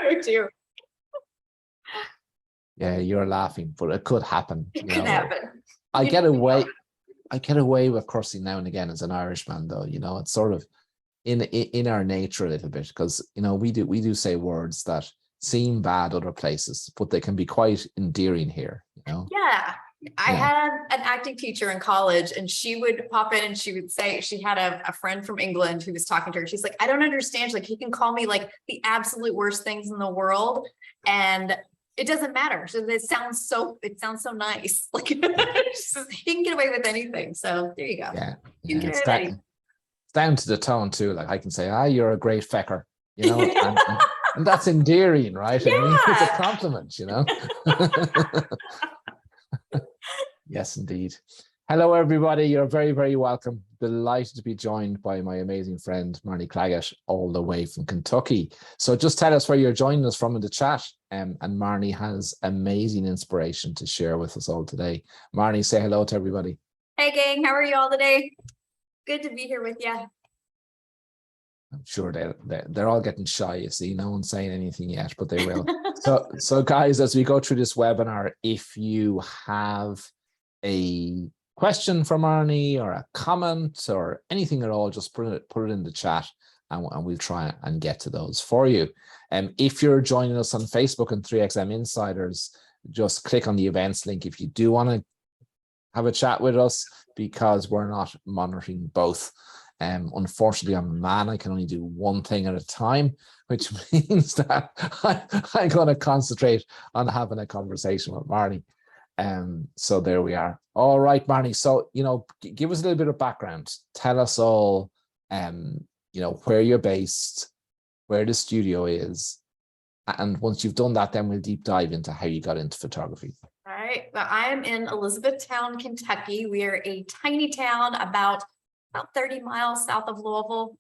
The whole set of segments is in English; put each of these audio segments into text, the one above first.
Me too. Yeah, you're laughing, but it could happen. It could happen. I get away with cursing now and again as an Irishman, though. It's sort of in our nature a little bit, because we do say words that seem bad other places, but they can be quite endearing here. Yeah. I had an acting teacher in college, and she would pop in and she would say she had a friend from England who was talking to her. She's like, I don't understand. She's like, he can call me like the absolute worst things in the world, and it doesn't matter. So it sounds so nice. Like he can get away with anything. So there you go. Yeah. You can It's down to the tone too. Like I can say, you're a great fecker, and that's endearing, right? Yeah. I mean, it's a compliment, Yes, indeed. Hello, everybody. You're very, very welcome. Delighted to be joined by my amazing friend, Marnie Clagett, all the way from Kentucky. So just tell us where you're joining us from in the chat. And Marnie has amazing inspiration to share with us all today. Marnie, say hello to everybody. Hey, gang. How are you all today? Good to be here with you. I'm sure they're all getting shy. You see, no one's saying anything yet, but they will. So guys, as we go through this webinar, if you have a question for Marnie or a comment or anything at all, just put it in the chat, and we'll try and get to those for you. And if you're joining us on Facebook and 3XM Insiders, just click on the events link if you do want to have a chat with us, because we're not monitoring both. Unfortunately, I'm a man. I can only do one thing at a time, which means that I'm going to concentrate on having a conversation with Marnie. So there we are. All right, Marnie. So, give us a little bit of background. Tell us all, where you're based, where the studio is. And once you've done that, then we'll deep dive into how you got into photography. All right. Well, I am in Elizabethtown, Kentucky. We are a tiny town about 30 miles south of Louisville.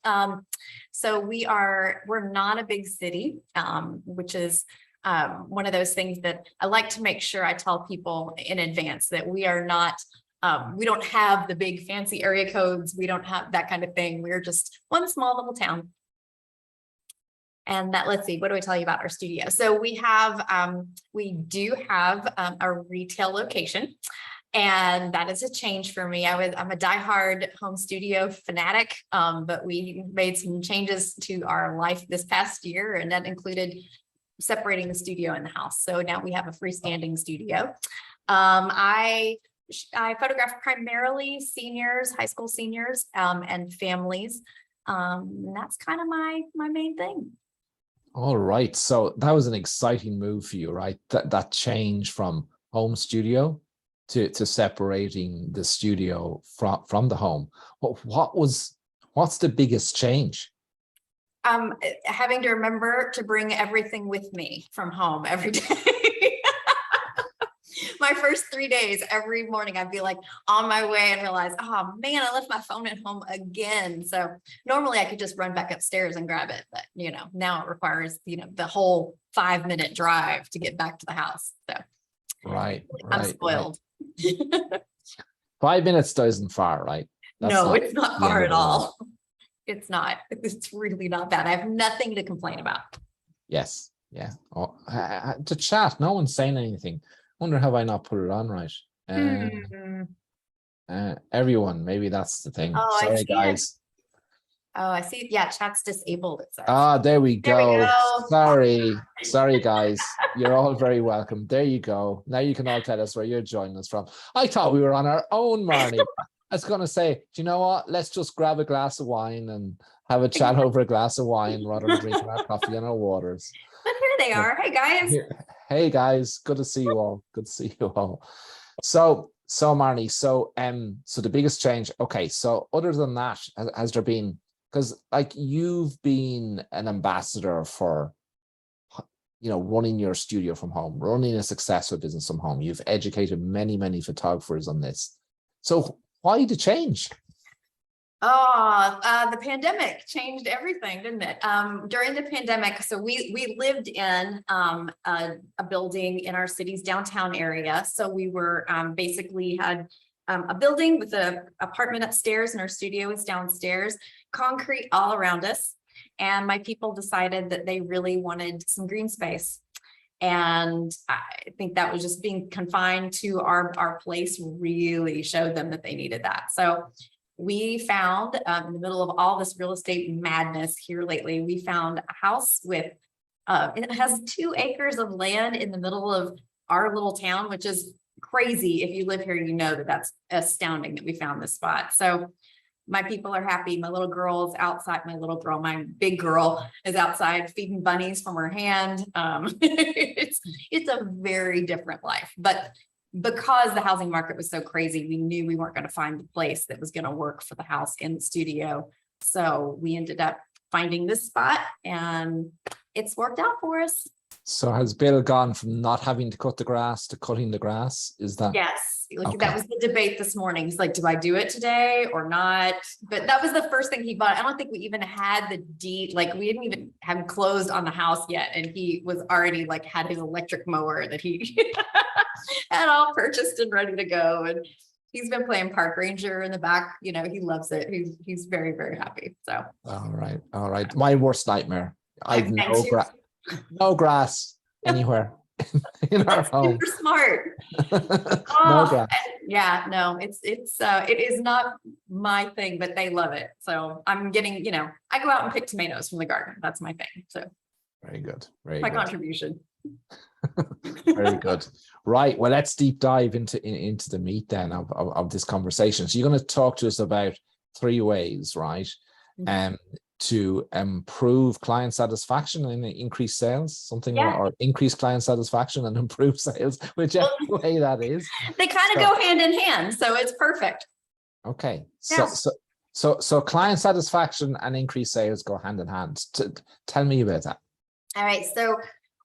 So we're not a big city, which is one of those things that I like to make sure I tell people in advance, that we are not, we don't have the big fancy area codes. We don't have that kind of thing. We're just one small little town. And let's see, what do I tell you about our studio? So we do have a retail location. And that is a change for me. I'm a diehard home studio fanatic, but we made some changes to our life this past year, and that included separating the studio and the house. So now we have a freestanding studio. I photograph primarily seniors, high school seniors, and families. And that's kind of my main thing. All right. So that was an exciting move for you, right? That change from home studio to separating the studio from the home. What's the biggest change? Having to remember to bring everything with me from home every day. My first 3 days, every morning I'd be like on my way and realize, oh man, I left my phone at home again. So normally I could just run back upstairs and grab it, but now it requires the whole 5-minute drive to get back to the house. So right, I'm spoiled. Right. 5 minutes isn't far, right? It's not far at all. It's not. It's really not bad. I have nothing to complain about. Yes. Yeah. Oh, to chat. No one's saying anything. Wonder, have I not put it on right? Everyone. Maybe that's the thing. Oh, sorry, guys. Oh, I see. Yeah, chat's disabled. It says. There we go. Sorry, guys. You're all very welcome. There you go. Now you can all tell us where you're joining us from. I thought we were on our own, Marnie. I was going to say, do you know what? Let's just grab a glass of wine and have a chat over a glass of wine rather than drinking our coffee and our waters. But here they are. Hey, guys. Hey, guys. Good to see you all. Good to see you all. So Marnie, so the biggest change. Okay, so other than that, has there been, because you've been an ambassador for running your studio from home, running a successful business from home. You've educated many photographers on this. So why the change? The pandemic changed everything, didn't it? During the pandemic, so we lived in a building in our city's downtown area. So we were basically had a building with an apartment upstairs, and our studio was downstairs, concrete all around us. and my people decided that they really wanted some green space. And I think that was just being confined to our place really showed them that they needed that. So we found in the middle of all this real estate madness here lately, we found a house with, it has 2 acres of land in the middle of our little town, which is crazy. If you live here, you know that that's astounding that we found this spot. So my people are happy. My little girl is outside. My big girl is outside feeding bunnies from her hand. It's a very different life, but because the housing market was so crazy, we knew we weren't going to find the place that was going to work for the house and the studio. So we ended up finding this spot, and it's worked out for us. So has Bill gone from not having to cut the grass to cutting the grass? Is that? Yes. Like, okay. That was the debate this morning. He's like, do I do it today or not? But that was the first thing he bought. I don't think we even had the deed. Like, we didn't even have closed on the house yet. And he was already like had his electric mower that he had all purchased and ready to go. And he's been playing park ranger in the back. You know, he loves it. He's very, very happy. So. All right. All right. My worst nightmare. I've no grass anywhere in our home. Super smart. No grass. Yeah, no, it is not my thing, but they love it. So I'm getting, I go out and pick tomatoes from the garden. That's my thing. So very good. Very my good. contribution. Very good. Right. Well, let's deep dive into the meat then of this conversation. So you're going to talk to us about 3 ways, right? To improve client satisfaction and increase sales, something or increase client satisfaction and improve sales, whichever way that is. They kind of go hand in hand, so it's perfect. Okay. Yeah. So client satisfaction and increased sales go hand in hand. Tell me about that. All right. So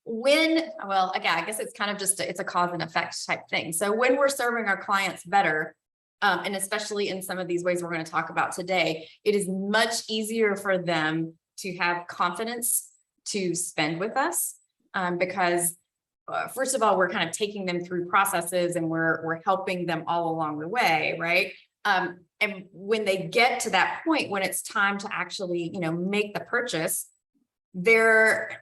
again, I guess it's kind of just it's a cause and effect type thing. So when we're serving our clients better, and especially in some of these ways we're going to talk about today, it is much easier for them to have confidence to spend with us, because first of all, we're kind of taking them through processes and we're helping them all along the way, right? And when they get to that point, when it's time to actually, make the purchase, they're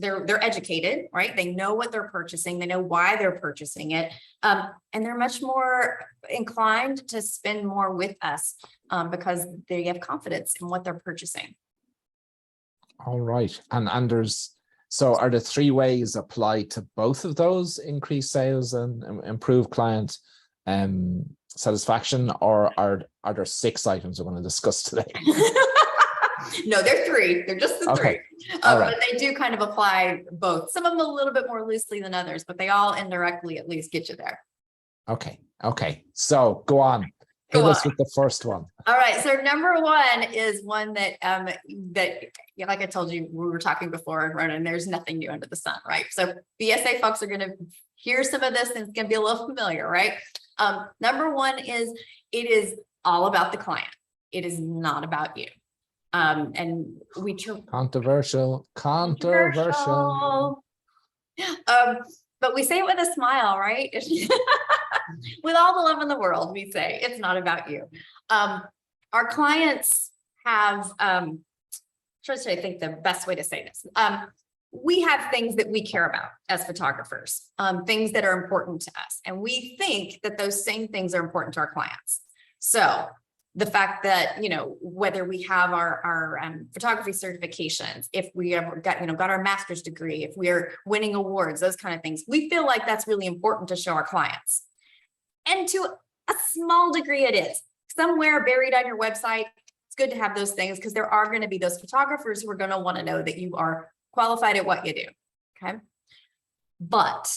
educated, right? They know what they're purchasing. They know why they're purchasing it. And they're much more inclined to spend more with us, because they have confidence in what they're purchasing. All right. And so are the 3 ways applied to both of those, increase sales and improve client satisfaction, or are there 6 items we're going to discuss today? No, they're 3. They're just the 3. Right. But they do kind of apply both. Some of them a little bit more loosely than others, but they all indirectly at least get you there. Okay. So go on. Hit us with the first one. All right. So number 1 is one that like I told you, we were talking before, and there's nothing new under the sun, right? So BSA folks are going to hear some of this and it's going to be a little familiar, right? Number 1 is it is all about the client. It is not about you. And we controversial. But we say it with a smile, right? With all the love in the world, we say it's not about you. Our clients have, I think the best way to say this. We have things that we care about as photographers, things that are important to us. And we think that those same things are important to our clients. So the fact that, whether we have our photography certifications, if we have got our master's degree, if we're winning awards, those kind of things, we feel like that's really important to show our clients. And to a small degree it is. Somewhere buried on your website, it's good to have those things because there are going to be those photographers who are going to want to know that you are qualified at what you do, okay? But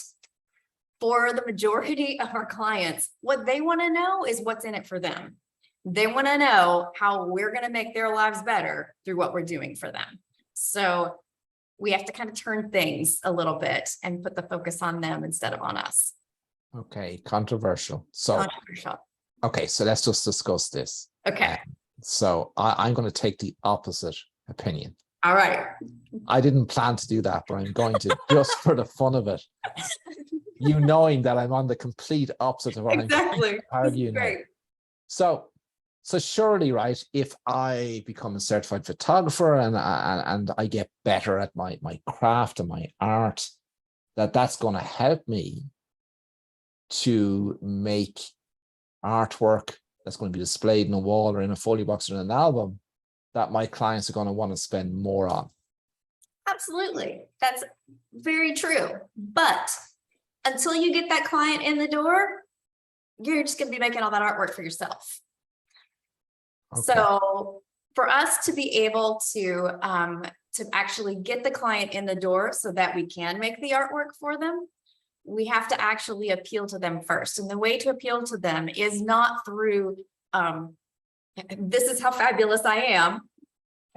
for the majority of our clients, what they want to know is what's in it for them. They want to know how we're going to make their lives better through what we're doing for them. So we have to kind of turn things a little bit and put the focus on them instead of on us. Okay, controversial. Okay, so let's just discuss this. Okay. So I'm going to take the opposite opinion. All right. I didn't plan to do that, but I'm going to just for the fun of it. Knowing that I'm on the complete opposite of what I'm exactly. argue now. So So surely, right, if I become a certified photographer and I get better at my craft and my art, that's going to help me to make artwork that's going to be displayed in a wall or in a folio box or in an album that my clients are going to want to spend more on. Absolutely. That's very true. But until you get that client in the door, you're just going to be making all that artwork for yourself. Okay. So for us to be able to actually get the client in the door so that we can make the artwork for them, we have to actually appeal to them first. And the way to appeal to them is not through, this is how fabulous I am,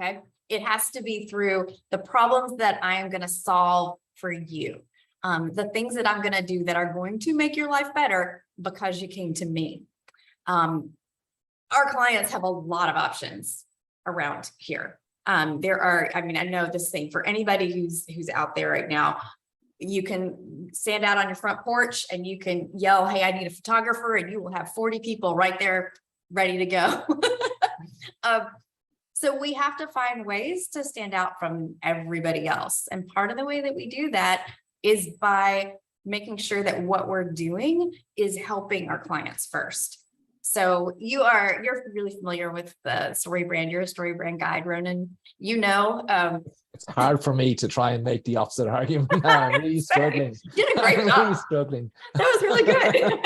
okay? It has to be through the problems that I am going to solve for you. The things that I'm going to do that are going to make your life better because you came to me. Our clients have a lot of options around here. There are, I mean, I know this thing for anybody who's out there right now, you can stand out on your front porch and you can yell, hey, I need a photographer, and you will have 40 people right there ready to go. So we have to find ways to stand out from everybody else. And part of the way that we do that is by making sure that what we're doing is helping our clients first. So you're really familiar with the story brand. You're a story brand guide, Ronan. You know, it's hard for me to try and make the opposite argument. I'm really struggling. You did a great job. Really struggling. That was really good.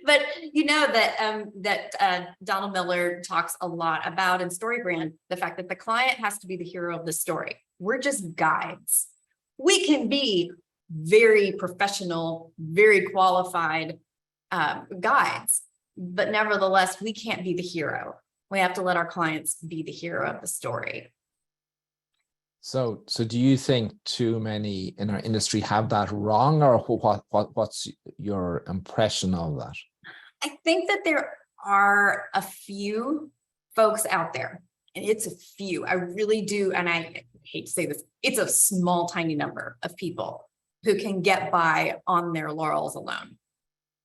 But you know that Donald Miller talks a lot about in story brand, the fact that the client has to be the hero of the story. We're just guides. We can be very professional, very qualified guides, but nevertheless, we can't be the hero. We have to let our clients be the hero of the story. So do you think too many in our industry have that wrong, or what's your impression of that? I think that there are a few folks out there, and it's a few. I really do, and I hate to say this, it's a small, tiny number of people who can get by on their laurels alone.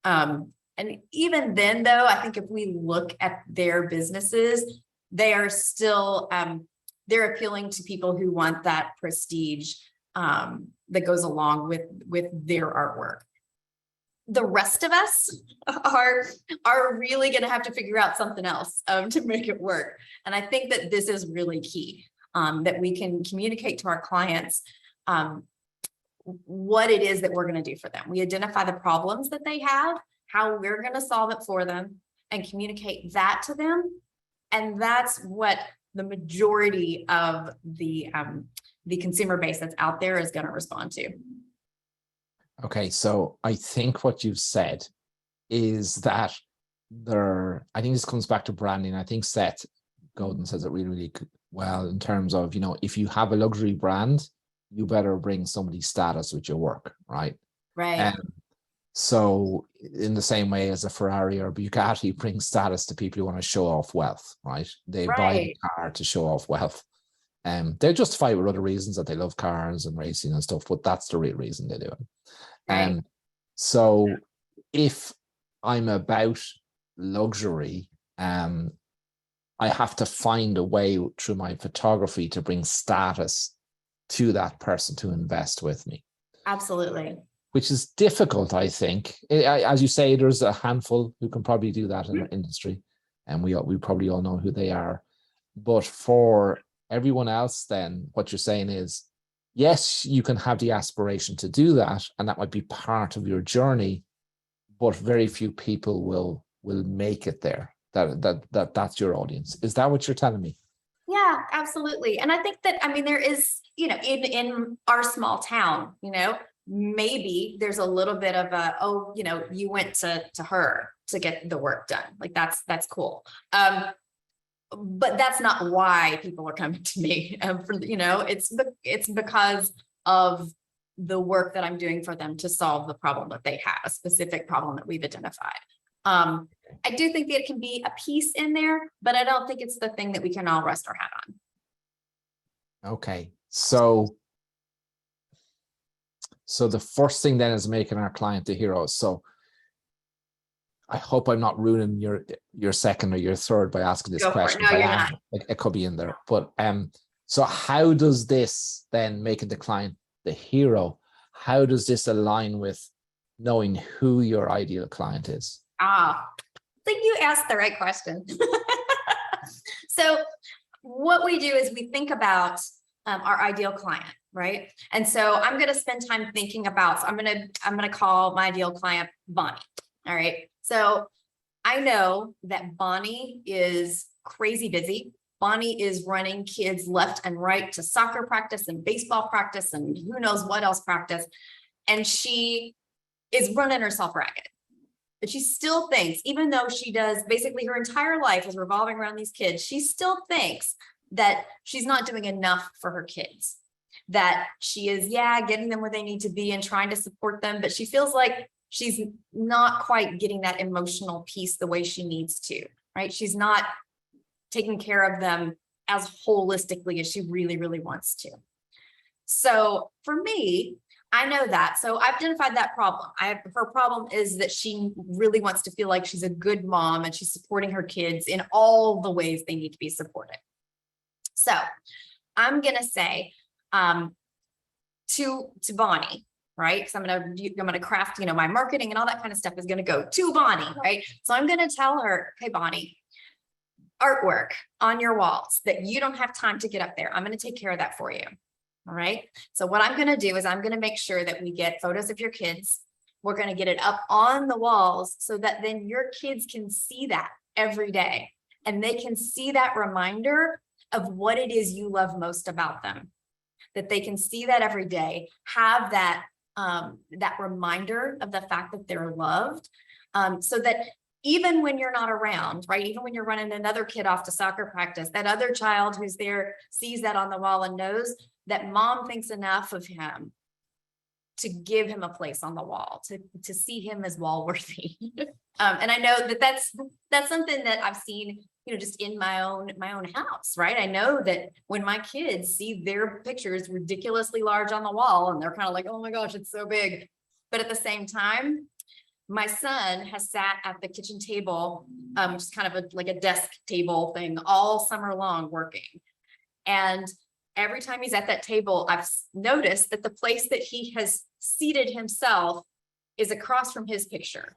And even then, though, I think if we look at their businesses, they are still, they're appealing to people who want that prestige that goes along with their artwork. The rest of us are really going to have to figure out something else to make it work. And I think that this is really key, that we can communicate to our clients what it is that we're going to do for them. We identify the problems that they have, how we're going to solve it for them, and communicate that to them. And that's what the majority of the consumer base that's out there is going to respond to. Okay, so I think what you've said is that I think this comes back to branding. I think Seth Godin says it really, really well in terms of, you know, if you have a luxury brand, you better bring somebody status with your work, right? Right. So in the same way as a Ferrari or Bugatti brings status to people who want to show off wealth, right? They buy the car to show off wealth. They justify it with other reasons, that they love cars and racing and stuff, but that's the real reason they do it. Right. So if I'm about luxury, I have to find a way through my photography to bring status to that person to invest with me. Absolutely. Which is difficult, I think. As you say, there's a handful who can probably do that in our industry, and we probably all know who they are. But for everyone else, then what you're saying is, yes, you can have the aspiration to do that, and that might be part of your journey, but very few people will make it there. That's your audience. Is that what you're telling me? Yeah, absolutely. And I think that, I mean, there is, you know, in our small town, you know, maybe there's a little bit of a, oh, you know, you went to her to get the work done. Like that's cool. But that's not why people are coming to me. You know, it's because of the work that I'm doing for them to solve the problem that they have, a specific problem that we've identified. I do think that it can be a piece in there, but I don't think it's the thing that we can all rest our hat on. Okay, so the first thing then is making our client the hero. So I hope I'm not ruining your second or your third by asking this Go for it. question. No, but you're not. it could be in there. But so how does this then, making the client the hero, how does this align with knowing who your ideal client is? I think you asked the right question. So what we do is we think about our ideal client, right? And so I'm going to spend time thinking about, so I'm going to call my ideal client Bonnie. All right. So I know that Bonnie is crazy busy. Bonnie is running kids left and right to soccer practice and baseball practice and who knows what else practice. And she is running herself ragged. But she still thinks, even though she does basically her entire life is revolving around these kids, she still thinks that she's not doing enough for her kids, that she is, getting them where they need to be and trying to support them, but she feels like she's not quite getting that emotional piece the way she needs to, right? She's not taking care of them as holistically as she really, really wants to. So for me, I know that. So I've identified that problem. Her problem is that she really wants to feel like she's a good mom and she's supporting her kids in all the ways they need to be supported. So I'm going to say to Bonnie, right? Because I'm going to craft, my marketing and all that kind of stuff is going to go to Bonnie, right? So I'm going to tell her, hey, Bonnie, artwork on your walls that you don't have time to get up there. I'm going to take care of that for you. All right. So what I'm going to do is I'm going to make sure that we get photos of your kids. We're going to get it up on the walls so that then your kids can see that every day and they can see that reminder of what it is you love most about them, that they can see that every day, have that, that reminder of the fact that they're loved, so that even when you're not around, right? Even when you're running another kid off to soccer practice, that other child who's there sees that on the wall and knows that mom thinks enough of him to give him a place on the wall, to see him as wall worthy. And I know that that's something that I've seen, just in my own house, right? I know that when my kids see their pictures ridiculously large on the wall and they're kind of like, oh my gosh, it's so big. But at the same time, my son has sat at the kitchen table, which is kind of like a desk table thing all summer long working. And every time he's at that table, I've noticed that the place that he has seated himself is across from his picture.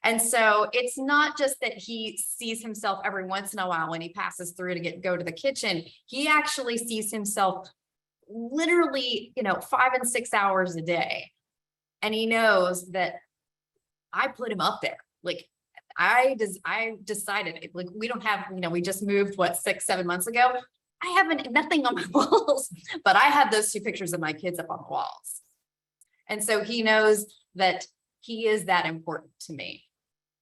And so it's not just that he sees himself every once in a while when he passes through to go to the kitchen. He actually sees himself literally, 5 and 6 hours a day. And he knows that I put him up there. Like I decided, like, we don't have, we just moved 6-7 months ago. I haven't nothing on my walls, but I have those 2 pictures of my kids up on the walls. And so he knows that he is that important to me.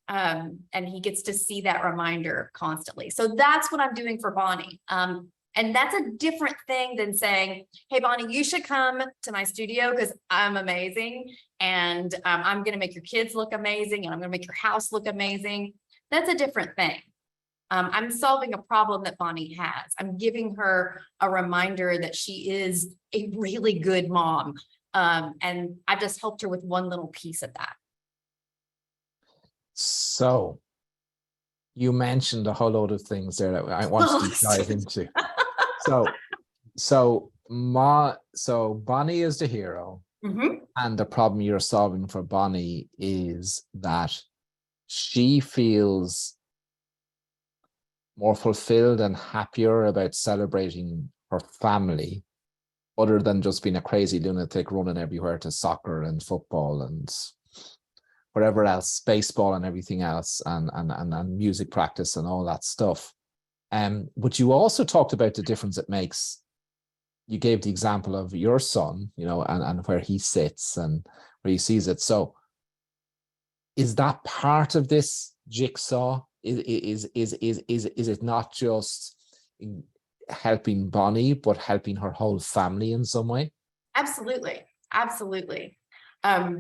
And he gets to see that reminder constantly. So that's what I'm doing for Bonnie. And that's a different thing than saying, hey, Bonnie, you should come to my studio because I'm amazing. And I'm going to make your kids look amazing. And I'm going to make your house look amazing. That's a different thing. I'm solving a problem that Bonnie has. I'm giving her a reminder that she is a really good mom. And I just helped her with one little piece of that. So you mentioned a whole load of things there that I wanted to dive into. So Bonnie is the hero. Mm-hmm. And the problem you're solving for Bonnie is that she feels more fulfilled and happier about celebrating her family, other than just being a crazy lunatic running everywhere to soccer and football and whatever else, baseball and everything else, and music practice and all that stuff. But you also talked about the difference it makes. You gave the example of your son, and where he sits and where he sees it. So is that part of this jigsaw? Is it not just helping Bonnie, but helping her whole family in some way? Absolutely.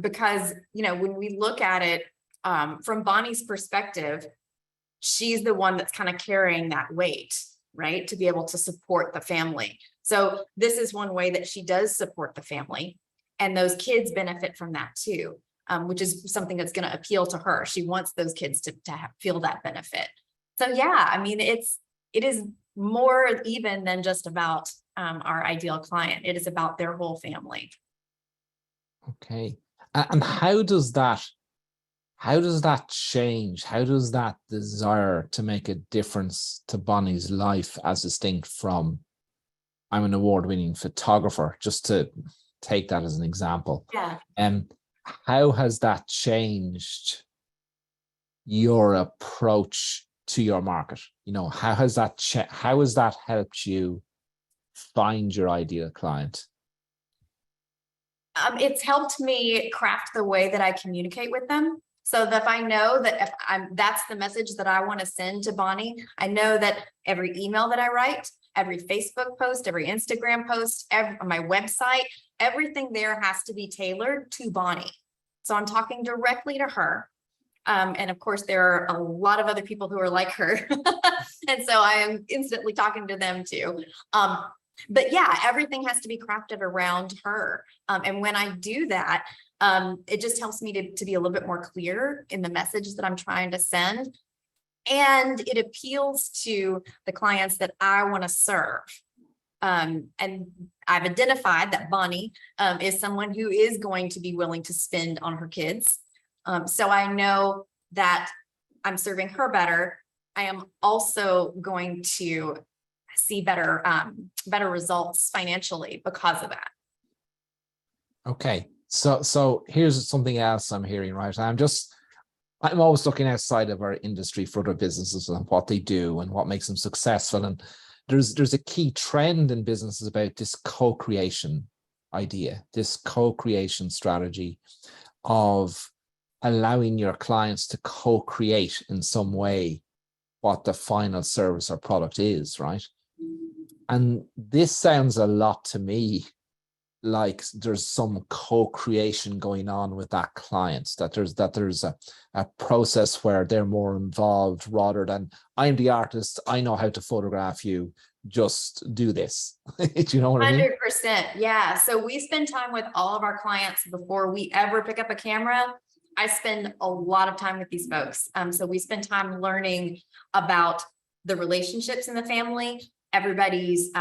Because, when we look at it from Bonnie's perspective, she's the one that's kind of carrying that weight, right? To be able to support the family. So this is one way that she does support the family, and those kids benefit from that too. which is something that's going to appeal to her. She wants those kids to feel that benefit. So yeah, I mean, it is more even than just about our ideal client. It is about their whole family. Okay. And how does that change? How does that desire to make a difference to Bonnie's life, as distinct from, I'm an award-winning photographer, just to take that as an example? Yeah. How has that changed your approach to your market? You know, how has that helped you find your ideal client? It's helped me craft the way that I communicate with them. So that if I know that that's the message that I want to send to Bonnie, I know that every email that I write, every Facebook post, every Instagram post, my website, everything there has to be tailored to Bonnie. So I'm talking directly to her. And of course, there are a lot of other people who are like her. And so I am instantly talking to them too. But yeah, everything has to be crafted around her. And when I do that, it just helps me to be a little bit more clear in the message that I'm trying to send. And it appeals to the clients that I want to serve. And I've identified that Bonnie is someone who is going to be willing to spend on her kids. So I know that I'm serving her better. I am also going to see better results financially because of that. Okay, so here's something else I'm hearing, right? I'm always looking outside of our industry for other businesses and what they do and what makes them successful. And there's a key trend in businesses about this co-creation idea, this co-creation strategy of allowing your clients to co-create in some way what the final service or product is, right? And this sounds a lot to me like there's some co-creation going on with that client, that there's a process where they're more involved rather than, I'm the artist, I know how to photograph you, just do this. Do you know what I mean? 100%. Yeah. So we spend time with all of our clients before we ever pick up a camera. I spend a lot of time with these folks. So we spend time learning about the relationships in the family, everybody's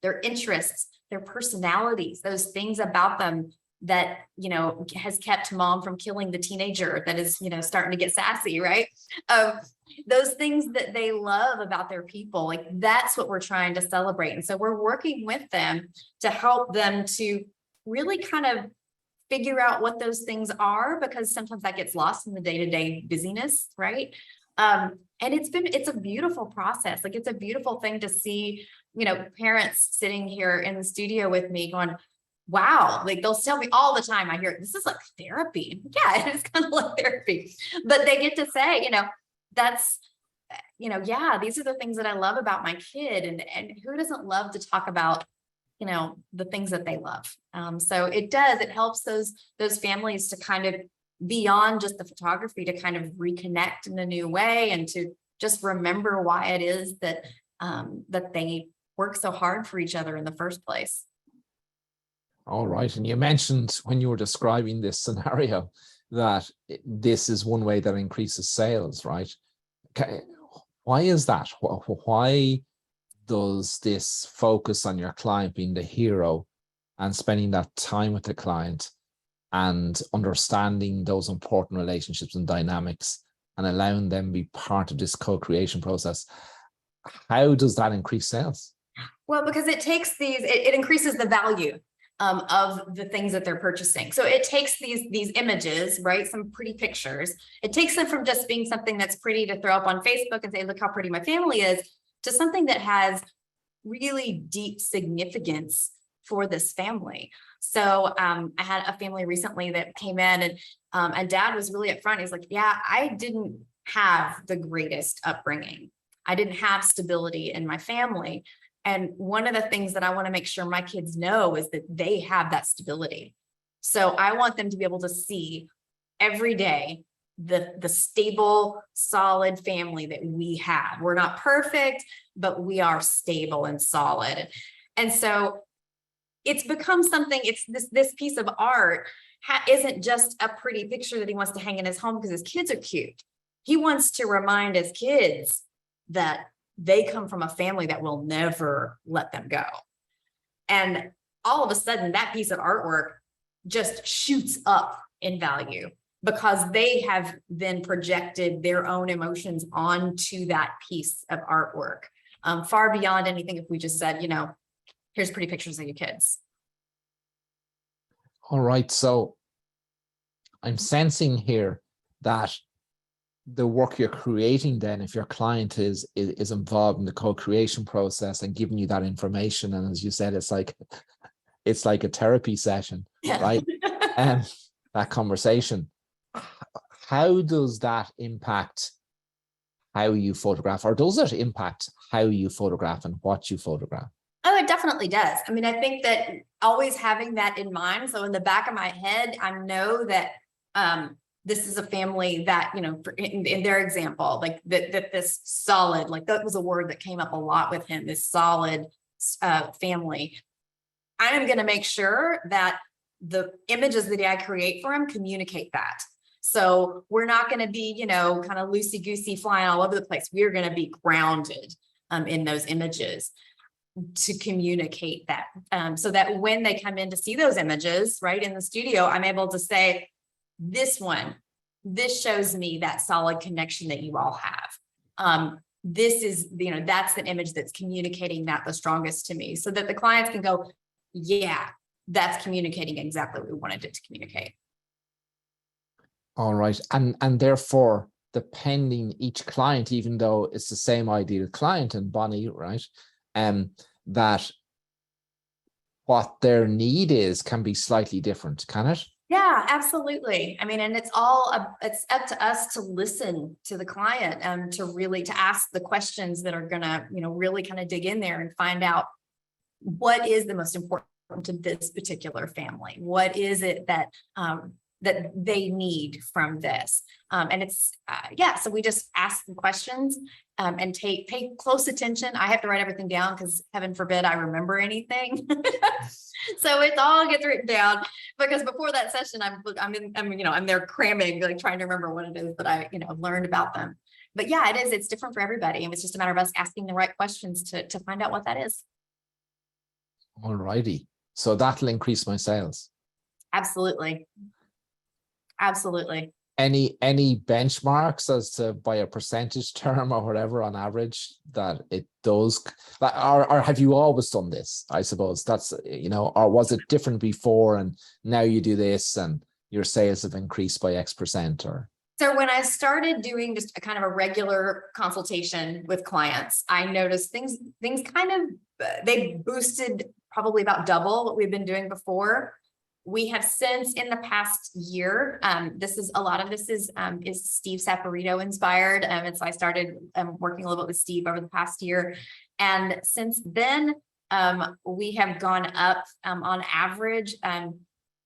their interests, their personalities, those things about them that, you know, has kept mom from killing the teenager that is, you know, starting to get sassy, right? Those things that they love about their people, like that's what we're trying to celebrate. And so we're working with them to help them to really kind of figure out what those things are, because sometimes that gets lost in the day-to-day busyness, right? And it's a beautiful process. Like, it's a beautiful thing to see, you know, parents sitting here in the studio with me going, wow, like they'll tell me all the time, I hear, this is like therapy. Yeah, it is kind of like therapy, but they get to say, you know, that's, you know, yeah, these are the things that I love about my kid. And who doesn't love to talk about, you know, the things that they love. So it helps those families to kind of, beyond just the photography, to kind of reconnect in a new way and to just remember why it is that that they work so hard for each other in the first place. All right. And you mentioned when you were describing this scenario that this is one way that increases sales, right? Why is that? Why does this focus on your client being the hero and spending that time with the client and understanding those important relationships and dynamics and allowing them to be part of this co-creation process, how does that increase sales? Well, because it takes it increases the value of the things that they're purchasing. So it takes these images, right? Some pretty pictures. It takes them from just being something that's pretty to throw up on Facebook and say, look how pretty my family is, to something that has really deep significance for this family. So I had a family recently that came in and dad was really upfront. He's like, yeah, I didn't have the greatest upbringing. I didn't have stability in my family. And one of the things that I want to make sure my kids know is that they have that stability. So I want them to be able to see every day the stable, solid family that we have. We're not perfect, but we are stable and solid. And so it's become something, it's this piece of art isn't just a pretty picture that he wants to hang in his home because his kids are cute. He wants to remind his kids that they come from a family that will never let them go. And all of a sudden that piece of artwork just shoots up in value because they have then projected their own emotions onto that piece of artwork, far beyond anything if we just said, you know, here's pretty pictures of your kids. All right. So I'm sensing here that the work you're creating then, if your client is involved in the co-creation process and giving you that information, and as you said, it's like a therapy session, right? And that conversation, how does that impact how you photograph, or does it impact how you photograph and what you photograph? Oh, it definitely does. I mean, I think that always having that in mind. So in the back of my head, I know that this is a family that, you know, in their example, like that this solid, like that was a word that came up a lot with him, this solid family. I am going to make sure that the images that I create for him communicate that. So we're not going to be, you know, kind of loosey-goosey flying all over the place. We're going to be grounded in those images to communicate that, so that when they come in to see those images right in the studio, I'm able to say, this shows me that solid connection that you all have. This is, you know, that's the image that's communicating that the strongest to me, so that the clients can go, yeah, that's communicating exactly what we wanted it to communicate. All right. And therefore, depending each client, even though it's the same ideal client and Bonnie, right? That what their need is can be slightly different, can it? Yeah, absolutely. I mean, and it's up to us to listen to the client and to ask the questions that are gonna, you know, really kind of dig in there and find out what is the most important to this particular family. What is it that that they need from this? And it's so we just ask the questions and pay close attention. I have to write everything down because heaven forbid I remember anything. So it all gets written down, because before that session, I'm there cramming, like trying to remember what it is that I, you know, learned about them. But yeah, it is. It's different for everybody, and it's just a matter of us asking the right questions to find out what that is. All righty. So that'll increase my sales. Absolutely. Absolutely. Any benchmarks as to, by a percentage term or whatever, on average, that it does, or have you always done this? I suppose that's, you know, or was it different before and now you do this and your sales have increased by X%? Or so when I started doing just a kind of a regular consultation with clients, I noticed things kind of, they boosted probably about double what we've been doing before. We have since, in the past year, a lot of this is Steve Saporito inspired. And so I started working a little bit with Steve over the past year. And since then, we have gone up on average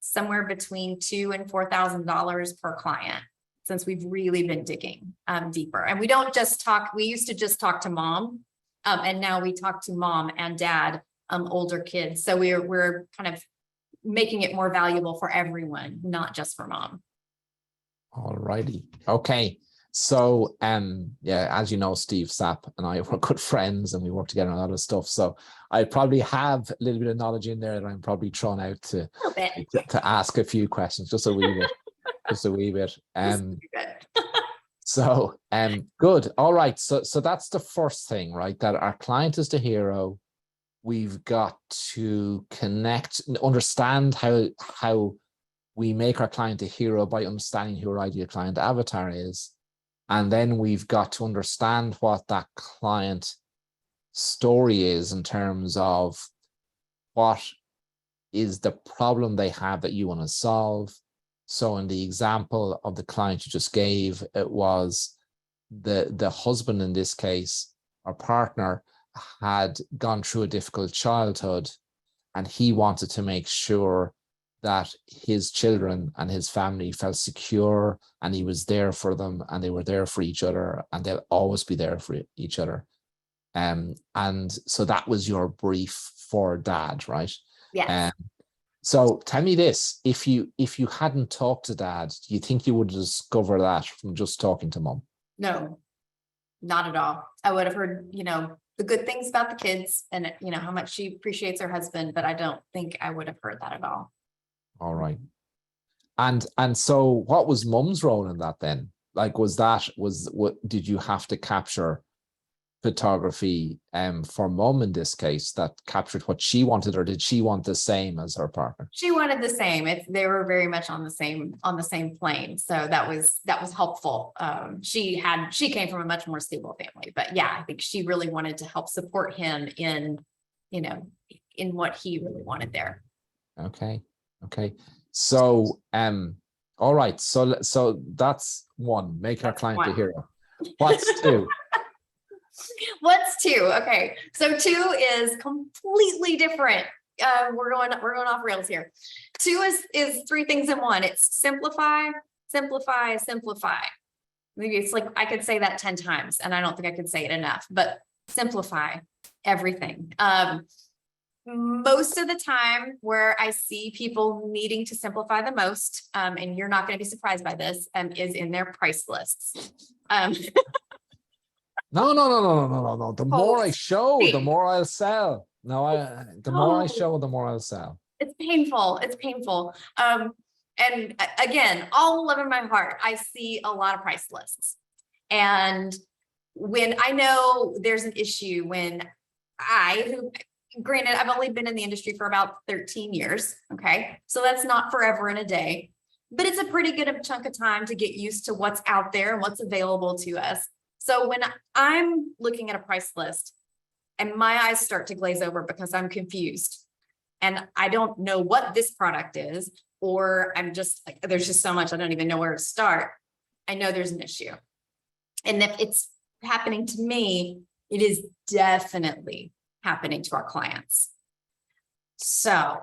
somewhere between $2,000 and $4,000 per client, since we've really been digging deeper. And we don't just talk, we used to just talk to mom, and now we talk to mom and dad, older kids. So we're kind of making it more valuable for everyone, not just for mom. all righty. Okay. So as you know, Steve Sapp and I were good friends and we work together on a lot of stuff. So I probably have a little bit of knowledge in there that I'm probably thrown out to ask a few questions, just a wee bit. Just a wee bit. So good. All right. So that's the first thing, right? That our client is the hero. We've got to connect, understand how we make our client a hero by understanding who our ideal client avatar is. And then we've got to understand what that client story is in terms of what is the problem they have that you want to solve. So in the example of the client you just gave, it was the husband in this case, or partner, had gone through a difficult childhood, and he wanted to make sure that his children and his family felt secure, and he was there for them, and they were there for each other, and they'll always be there for each other. And so that was your brief for dad, right? Yes. So tell me this, if you hadn't talked to dad, do you think you would discover that from just talking to mom? No, not at all. I would have heard, the good things about the kids and, how much she appreciates her husband, but I don't think I would have heard that at all. All right. And so what was mum's role in that then? Like, what did you have to capture photography for mum in this case that captured what she wanted, or did she want the same as her partner? She wanted the same. They were very much on the same plane. So that was helpful. She came from a much more stable family, but yeah, I think she really wanted to help support him in what he really wanted there. Okay. So, all right. So that's one, make our client a hero. What's two? What's two? Okay. So two is completely different. We're going off rails here. Two is three things in one. It's simplify, simplify, simplify. Maybe it's like, I could say that 10 times and I don't think I could say it enough, but simplify everything. Most of the time where I see people needing to simplify the most, and you're not going to be surprised by this, is in their price lists. No. The more I show, the more I'll sell. The more I show, the more I'll sell. It's painful. And again, all love in my heart, I see a lot of price lists. And when I know there's an issue, granted, I've only been in the industry for about 13 years. Okay. So that's not forever and a day, but it's a pretty good chunk of time to get used to what's out there and what's available to us. So when I'm looking at a price list and my eyes start to glaze over because I'm confused and I don't know what this product is, or I'm just like, there's just so much, I don't even know where to start. I know there's an issue. And if it's happening to me, it is definitely happening to our clients. So,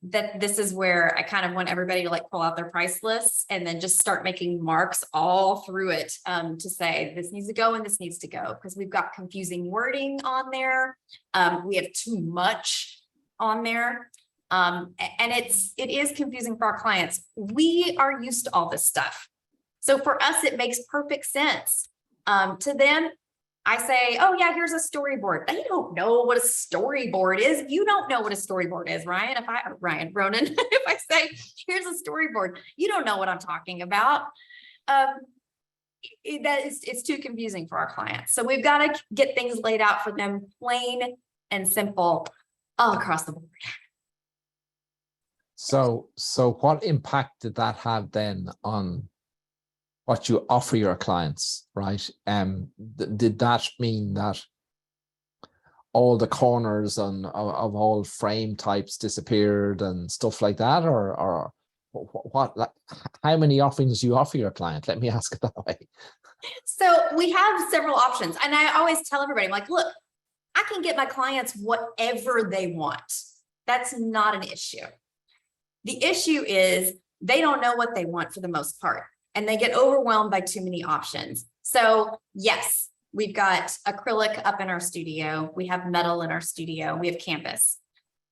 this is where I kind of want everybody to pull out their price lists and then just start making marks all through it, to say this needs to go and this needs to go, because we've got confusing wording on there. We have too much on there. And it is confusing for our clients. We are used to all this stuff. So for us, it makes perfect sense. To them, I say, oh yeah, here's a storyboard. They don't know what a storyboard is. You don't know what a storyboard is, Ryan. Ronan, if I say, here's a storyboard, you don't know what I'm talking about. It's too confusing for our clients. So we've got to get things laid out for them, plain and simple, all across the board. So what impact did that have then on what you offer your clients, right? Did that mean that all the corners of all frame types disappeared and stuff like that, or what? How many offerings do you offer your client? Let me ask it that way. So we have several options, and I always tell everybody, I'm like, look, I can get my clients whatever they want. That's not an issue. The issue is they don't know what they want for the most part, and they get overwhelmed by too many options. So yes, we've got acrylic up in our studio. We have metal in our studio. We have canvas,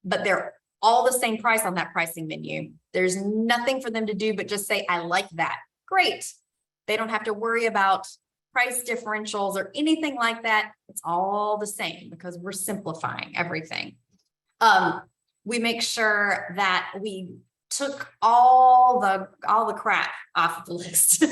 but they're all the same price on that pricing menu. There's nothing for them to do but just say, I like that. Great. They don't have to worry about price differentials or anything like that. It's all the same because we're simplifying everything. We make sure that we took all the crap off of the list.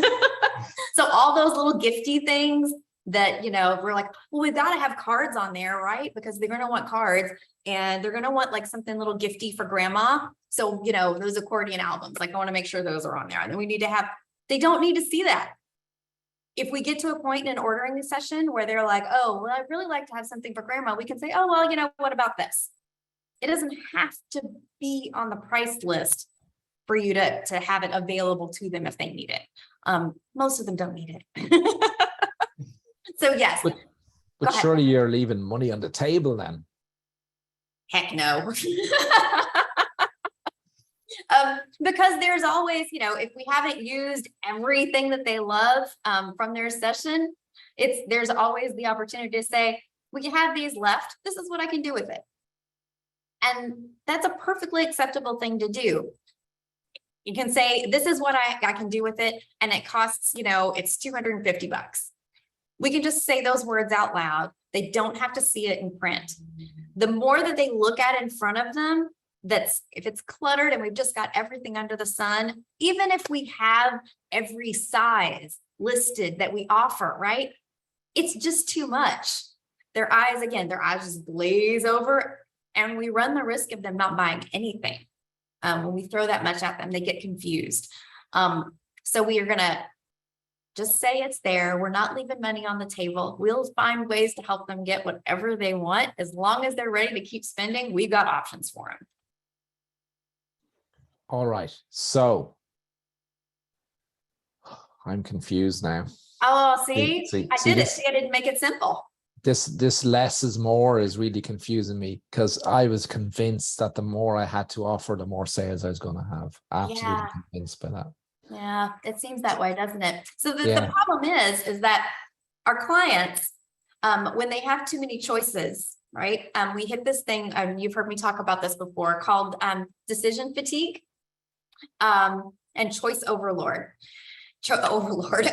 So all those little gifty things that, we're like, well, we've got to have cards on there, right? Because they're going to want cards and they're going to want something little gifty for grandma. So, those accordion albums, I want to make sure those are on there. And then we need to have, they don't need to see that. If we get to a point in an ordering session where they're like, oh, well, I'd really like to have something for grandma, we can say, oh, well, what about this? It doesn't have to be on the price list for you to have it available to them if they need it. Most of them don't need it. So yes. But surely you're leaving money on the table then. Heck no. Because there's always, if we haven't used everything that they love from their session, there's always the opportunity to say, we can have these left. This is what I can do with it. And that's a perfectly acceptable thing to do. You can say, this is what I can do with it. And it costs, it's $250. We can just say those words out loud. They don't have to see it in print. The more that they look at in front of them, if it's cluttered and we've just got everything under the sun, even if we have every size listed that we offer, right? It's just too much. Their eyes just glaze over, and we run the risk of them not buying anything. When we throw that much at them, they get confused. So we are gonna just say it's there. We're not leaving money on the table. We'll find ways to help them get whatever they want. As long as they're ready to keep spending, we've got options for them. All right. So I'm confused now. Oh, see, I did it. This, I didn't make it simple. this less is more is really confusing me, because I was convinced that the more I had to offer, the more sales I was going to have. Absolutely convinced by that. Yeah, it seems that way, doesn't it? So the problem is that our clients, when they have too many choices, right? We hit this thing, you've heard me talk about this before, called decision fatigue and choice overload. Overload.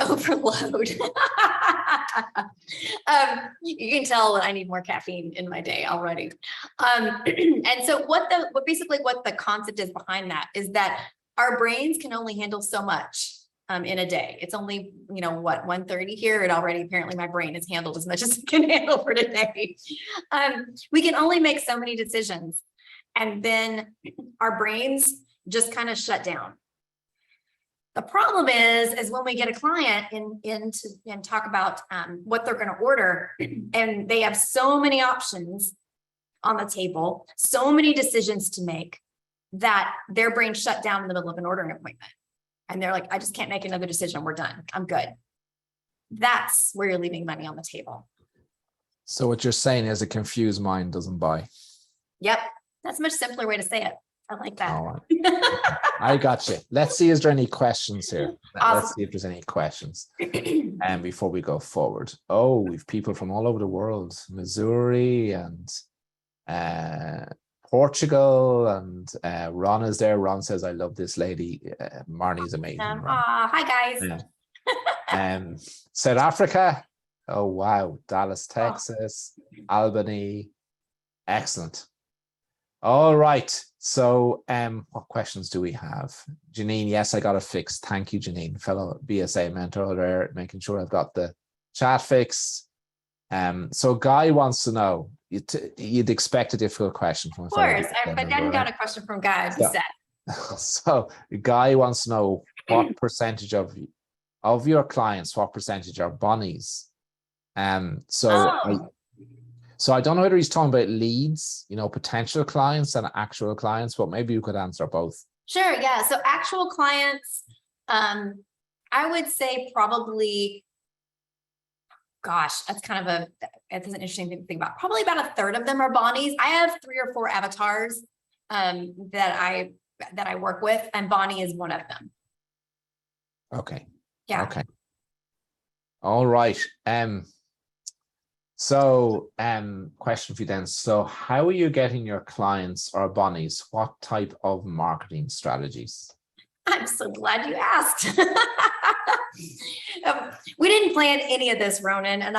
You can tell that I need more caffeine in my day already. And so what the concept is behind that is that our brains can only handle so much in a day. It's only, 1:30 here, and already apparently my brain has handled as much as it can handle for today. We can only make so many decisions, and then our brains just kind of shut down. The problem is when we get a client in and talk about what they're going to order, and they have so many options on the table, so many decisions to make, that their brain shut down in the middle of an ordering appointment. And they're like, I just can't make another decision. We're done. I'm good. That's where you're leaving money on the table. So what you're saying is a confused mind doesn't buy. Yep. That's a much simpler way to say it. I like that. All right. I got you. Let's see, is there any questions here? Awesome. Let's see if there's any questions. And before we go forward, we've people from all over the world, Missouri and Portugal, and Ron is there. Ron says, I love this lady. Marnie's amazing. Hi guys. South Africa. Oh, wow. Dallas, Texas, Albany. Excellent. All right. So what questions do we have? Janine, yes, I got it fixed. Thank you, Janine, fellow BSA mentor there, making sure I've got the chat fixed. So Guy wants to know, you'd expect a difficult question from a fellow. Of course, I didn't got a question from Guy. So Guy wants to know what percentage of your clients, what percentage are bunnies? So I don't know whether he's talking about leads, potential clients and actual clients, but maybe you could answer both. Sure, yeah. So actual clients, I would say probably, gosh, that's an interesting thing to think about. Probably about a third of them are Bonnies. I have 3 or 4 avatars that I work with, and Bonnie is one of them. Okay. Yeah. Okay. All right. So, question for you then. So how are you getting your clients or bunnies? What type of marketing strategies? I'm so glad you asked. We didn't plan any of this, Ronan, and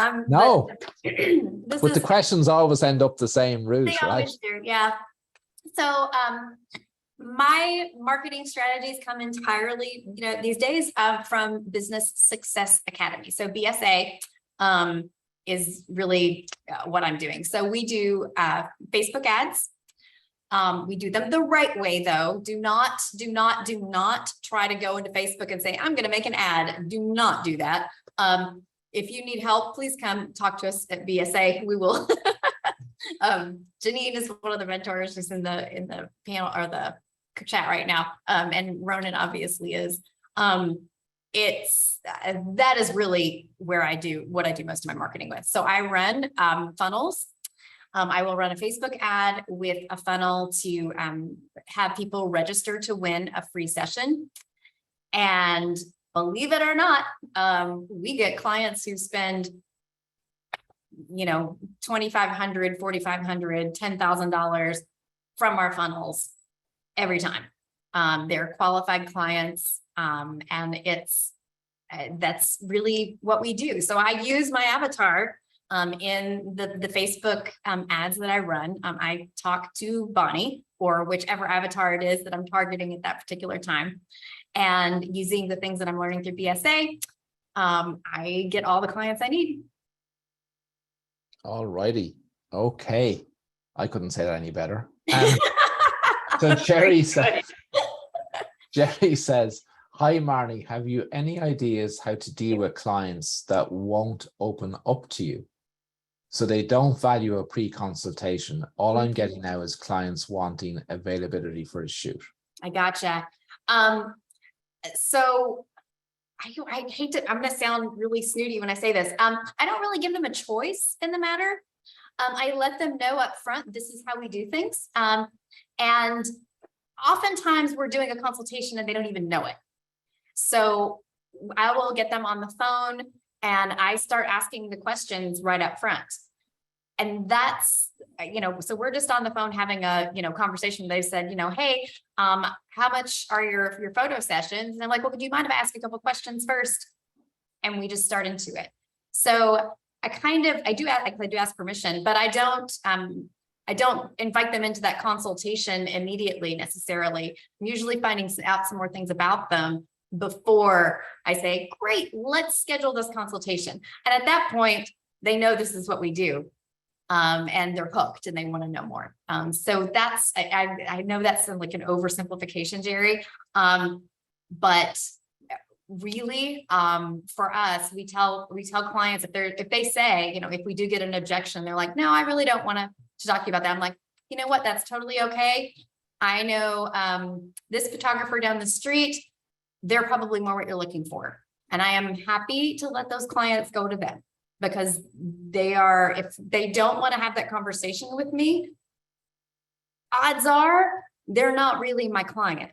but the questions always end up the same route, they right? Always do, yeah. So my marketing strategies come entirely, these days from Business Success Academy. So BSA is really what I'm doing. So we do Facebook ads. We do them the right way, though. Do not try to go into Facebook and say, I'm going to make an ad. Do not do that. If you need help, please come talk to us at BSA. We will. Janine is one of the mentors who's in the panel or the chat right now. And Ronan obviously is. That is really where I do what I do most of my marketing with. So I run funnels. I will run a Facebook ad with a funnel to have people register to win a free session. And believe it or not, we get clients who spend, $2,500, $4,500, $10,000 from our funnels every time. They're qualified clients, and that's really what we do. So I use my avatar in the Facebook ads that I run. I talk to Bonnie or whichever avatar it is that I'm targeting at that particular time. And using the things that I'm learning through BSA, I get all the clients I need. All righty. Okay. I couldn't say that any better. So Jerry says, hi, Marnie, have you any ideas how to deal with clients that won't open up to you? So they don't value a pre-consultation. All I'm getting now is clients wanting availability for a shoot. I gotcha. So I hate to, I'm going to sound really snooty when I say this. I don't really give them a choice in the matter. I let them know up front, this is how we do things. And oftentimes we're doing a consultation and they don't even know it. So I will get them on the phone and I start asking the questions right up front. And that's, so we're just on the phone having a, conversation. They said, hey, how much are your photo sessions? And I'm like, well, do you mind if I ask a couple questions first? And we just start into it. So I do ask permission, but I don't invite them into that consultation immediately necessarily. I'm usually finding out some more things about them before I say, great, let's schedule this consultation. And at that point, they know this is what we do. And they're hooked and they want to know more. So that's, I know that's like an oversimplification, Jerry. But really, for us, we tell clients if they say, if we do get an objection, they're like, no, I really don't want to talk to you about that. I'm like, you know what, that's totally okay. I know this photographer down the street, they're probably more what you're looking for. And I am happy to let those clients go to them because if they don't want to have that conversation with me, odds are they're not really my client.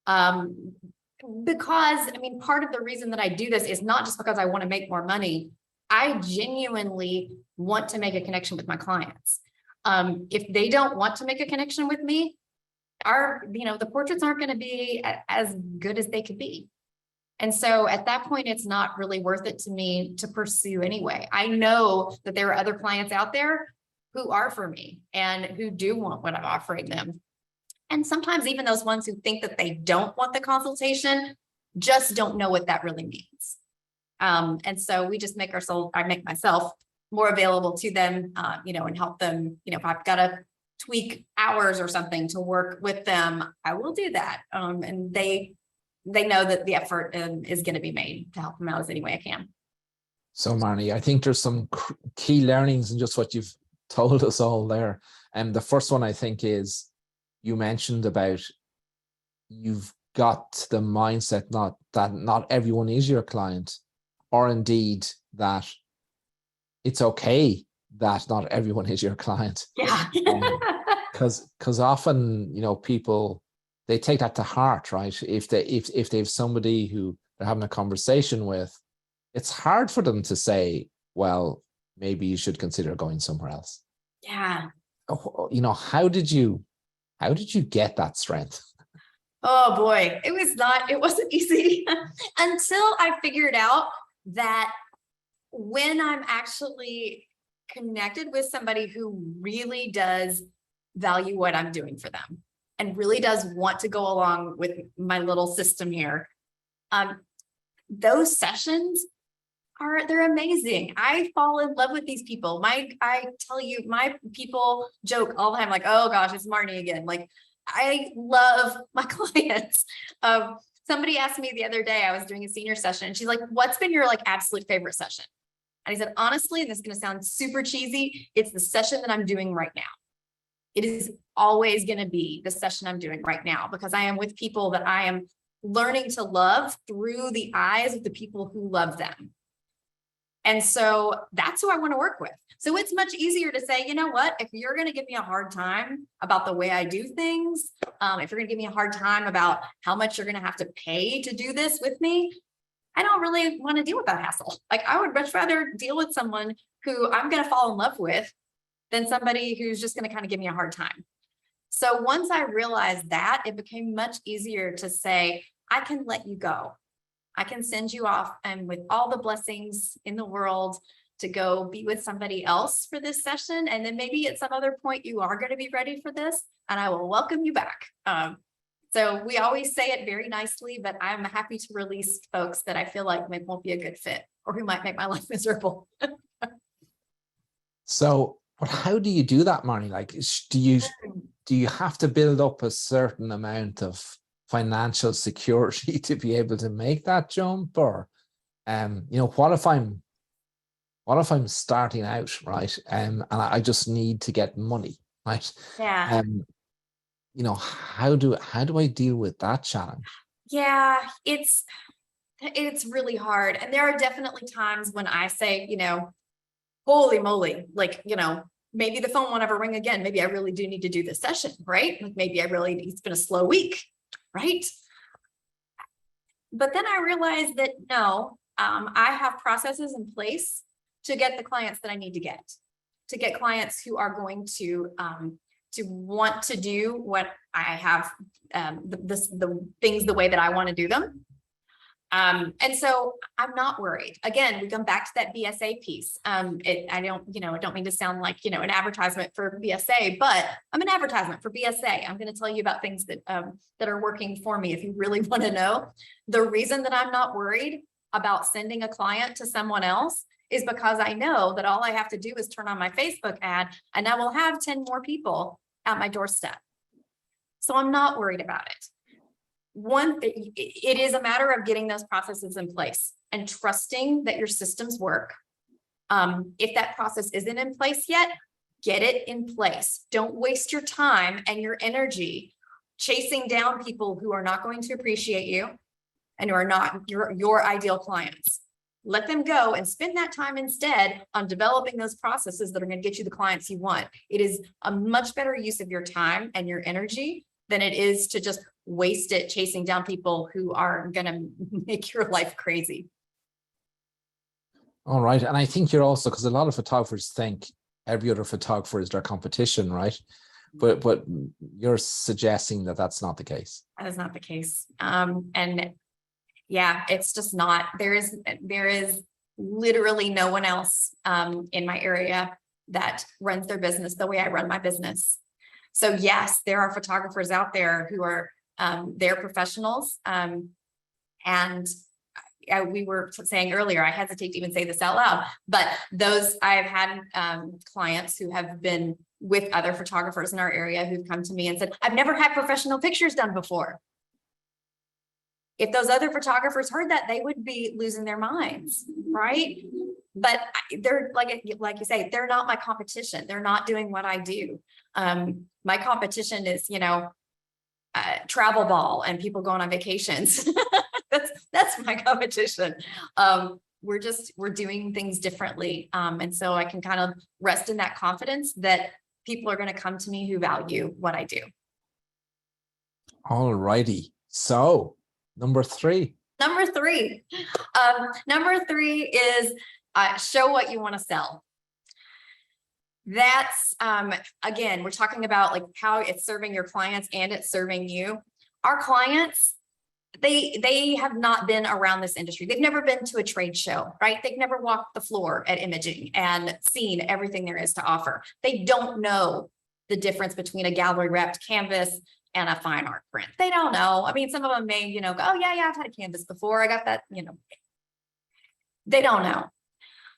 Because part of the reason that I do this is not just because I want to make more money. I genuinely want to make a connection with my clients. If they don't want to make a connection with me, the portraits aren't going to be as good as they could be. And so at that point, it's not really worth it to me to pursue anyway. I know that there are other clients out there who are for me and who do want what I'm offering them. And sometimes even those ones who think that they don't want the consultation just don't know what that really means. And so we just I make myself more available to them, and help them, if I've got to tweak hours or something to work with them, I will do that. And they know that the effort is going to be made to help them out as any way I can. So Marnie, I think there's some key learnings in just what you've told us all there. And the first one I think is, you mentioned about you've got the mindset that not everyone is your client, or indeed that it's okay that not everyone is your client. Yeah. Because often, people, they take that to heart, right? If they have somebody who they're having a conversation with, it's hard for them to say, well, maybe you should consider going somewhere else. Yeah. How did you get that strength? Oh boy, it wasn't easy until I figured out that when I'm actually connected with somebody who really does value what I'm doing for them and really does want to go along with my little system here, those sessions they're amazing. I fall in love with these people. I tell you, my people joke all the time, like, oh gosh, it's Marnie again. Like, I love my clients. Somebody asked me the other day, I was doing a senior session and she's like, what's been your absolute favorite session? And I said, honestly, this is going to sound super cheesy. It's the session that I'm doing right now. It is always going to be the session I'm doing right now because I am with people that I am learning to love through the eyes of the people who love them. And so that's who I want to work with. So it's much easier to say, you know what, if you're going to give me a hard time about the way I do things, if you're going to give me a hard time about how much you're going to have to pay to do this with me, I don't really want to deal with that hassle. I would much rather deal with someone who I'm going to fall in love with than somebody who's just going to kind of give me a hard time. So once I realized that, it became much easier to say, I can let you go. I can send you off and with all the blessings in the world to go be with somebody else for this session. And then maybe at some other point you are going to be ready for this and I will welcome you back. So we always say it very nicely, but I'm happy to release folks that I feel like won't be a good fit or who might make my life miserable. So, but how do you do that, Marnie? Like, do you have to build up a certain amount of financial security to be able to make that jump? Or, what if I'm starting out, right? And I just need to get money, right? Yeah. How do I deal with that challenge? Yeah, it's really hard. And there are definitely times when I say, holy moly, like, maybe the phone won't ever ring again. Maybe I really do need to do this session, right? Like maybe it's been a slow week, right? But then I realized that no, I have processes in place to get the clients that I need to get clients who are going to want to do what I have, the things the way that I want to do them. And so I'm not worried. Again, we come back to that BSA piece. I don't mean to sound like, an advertisement for BSA, but I'm an advertisement for BSA. I'm going to tell you about things that are working for me. If you really want to know, the reason that I'm not worried about sending a client to someone else is because I know that all I have to do is turn on my Facebook ad and I will have 10 more people at my doorstep. So I'm not worried about it. It is a matter of getting those processes in place and trusting that your systems work. If that process isn't in place yet, get it in place. Don't waste your time and your energy chasing down people who are not going to appreciate you and who are not your ideal clients. Let them go and spend that time instead on developing those processes that are going to get you the clients you want. It is a much better use of your time and your energy than it is to just waste it chasing down people who are going to make your life crazy. All right. And I think you're also, because a lot of photographers think every other photographer is their competition, right? But you're suggesting that that's not the case. That is not the case. And yeah, it's just not. There is literally no one else in my area that runs their business the way I run my business. So yes, there are photographers out there who are they're professionals. And we were saying earlier, I hesitate to even say this out loud, but I've had clients who have been with other photographers in our area who've come to me and said, I've never had professional pictures done before. If those other photographers heard that, they would be losing their minds, right? But they're like you say, they're not my competition. They're not doing what I do. My competition is, travel ball and people going on vacations. That's my competition. We're doing things differently. And so I can kind of rest in that confidence that people are going to come to me who value what I do. All righty. So number three. Number three is show what you want to sell. That's, again, we're talking about like how it's serving your clients and it's serving you. Our clients, they have not been around this industry. They've never been to a trade show, right? They've never walked the floor at imaging and seen everything there is to offer. They don't know the difference between a gallery wrapped canvas and a fine art print. They don't know. I mean, some of them may, go, oh yeah, I've had a canvas before. I got that, they don't know.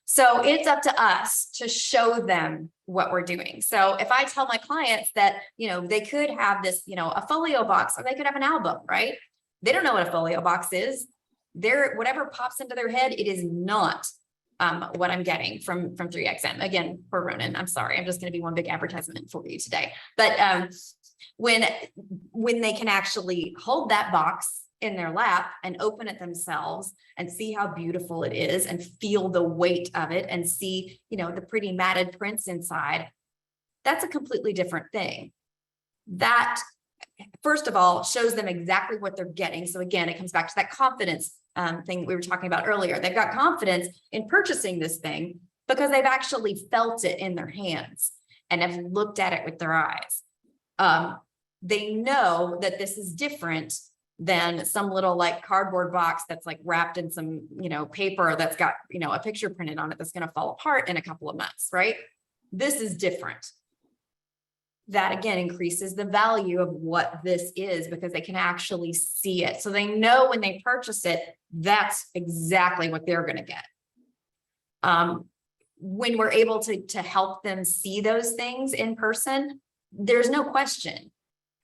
So it's up to us to show them what we're doing. So if I tell my clients that, they could have this, a folio box, or they could have an album, right? They don't know what a folio box is. Whatever pops into their head, it is not what I'm getting from 3XM. Again, for Ronan, I'm sorry. I'm just going to be one big advertisement for you today. But when they can actually hold that box in their lap and open it themselves and see how beautiful it is and feel the weight of it and see, the pretty matted prints inside, that's a completely different thing. That, first of all, shows them exactly what they're getting. So again, it comes back to that confidence thing we were talking about earlier. They've got confidence in purchasing this thing because they've actually felt it in their hands and have looked at it with their eyes. They know that this is different than some little like cardboard box that's like wrapped in some, paper that's got, a picture printed on it that's going to fall apart in a couple of months, right? This is different. That again increases the value of what this is because they can actually see it. So they know when they purchase it, that's exactly what they're going to get. When we're able to help them see those things in person, there's no question.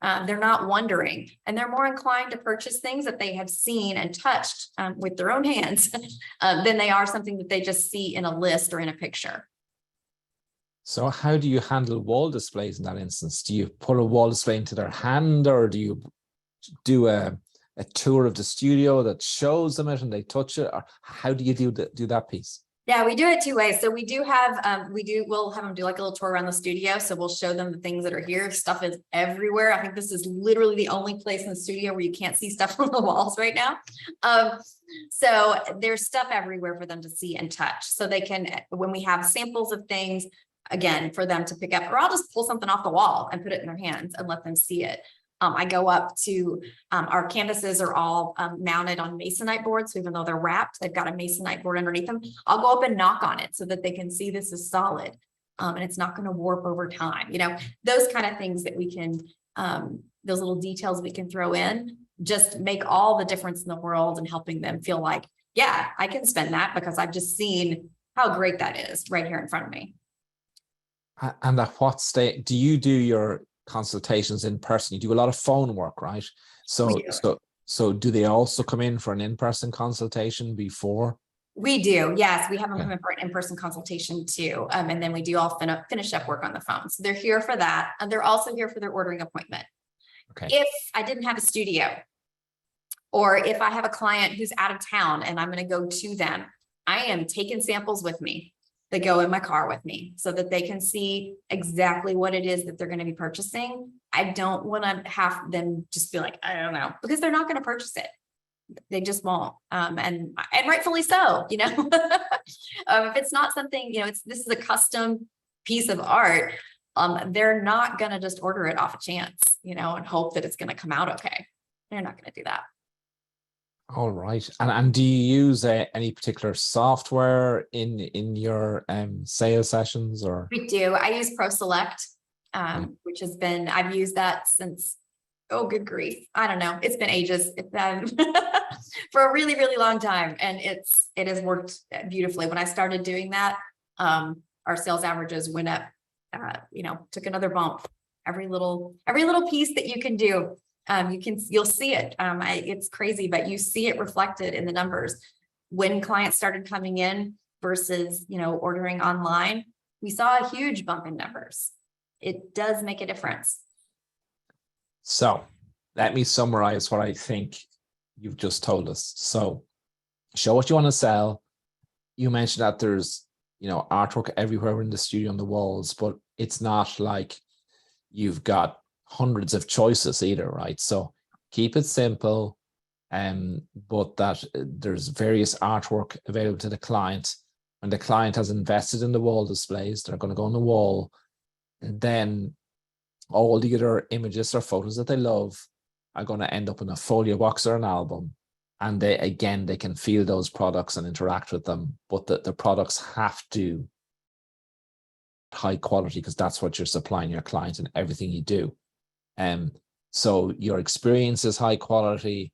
They're not wondering, and they're more inclined to purchase things that they have seen and touched with their own hands than they are something that they just see in a list or in a picture. So how do you handle wall displays in that instance? Do you put a wall display into their hand, or do you do a tour of the studio that shows them it and they touch it? Or how do you do that piece? Yeah, we do it two ways. So we do have, we'll have them do like a little tour around the studio. So we'll show them the things that are here. Stuff is everywhere. I think this is literally the only place in the studio where you can't see stuff on the walls right now. So there's stuff everywhere for them to see and touch. So they can, when we have samples of things, again, for them to pick up, or I'll just pull something off the wall and put it in their hands and let them see it. I go up to, our canvases are all mounted on masonite boards. So even though they're wrapped, they've got a masonite board underneath them. I'll go up and knock on it so that they can see this is solid and it's not going to warp over time. Those kind of things that we can, those little details we can throw in, just make all the difference in the world and helping them feel like, yeah, I can spend that because I've just seen how great that is right here in front of me. And at what state do you do your consultations in person? You do a lot of phone work, right? So do they also come in for an in-person consultation before? We do, yes. We have them come in for an in-person consultation too. And then we do all finish up work on the phone. So they're here for that. And they're also here for their ordering appointment. Okay. If I didn't have a studio, or if I have a client who's out of town and I'm going to go to them, I am taking samples with me. They go in my car with me so that they can see exactly what it is that they're going to be purchasing. I don't want to have them just be like, I don't know, because they're not going to purchase it. They just won't. And rightfully so, if it's not something, this is a custom piece of art. They're not going to just order it off a chance, and hope that it's going to come out okay. They're not going to do that. All right. And do you use any particular software in your sales sessions, or? We do. I use Pro Select, which has been, I've used that since, oh, good grief. I don't know. It's been ages. It's been for a really, really long time. And it has worked beautifully. When I started doing that, our sales averages went up, took another bump. Every little piece that you can do. You'll see it. It's crazy, but you see it reflected in the numbers. When clients started coming in versus, ordering online, we saw a huge bump in numbers. It does make a difference. So let me summarize what I think you've just told us. So show what you want to sell. You mentioned that there's, artwork everywhere in the studio on the walls, but it's not like you've got hundreds of choices either, right? So keep it simple, but that there's various artwork available to the client. When the client has invested in the wall displays, they're going to go on the wall, and then all the other images or photos that they love are going to end up in a folio box or an album, and they can feel those products and interact with them, but the products have to high quality because that's what you're supplying your client in everything you do. So your experience is high quality,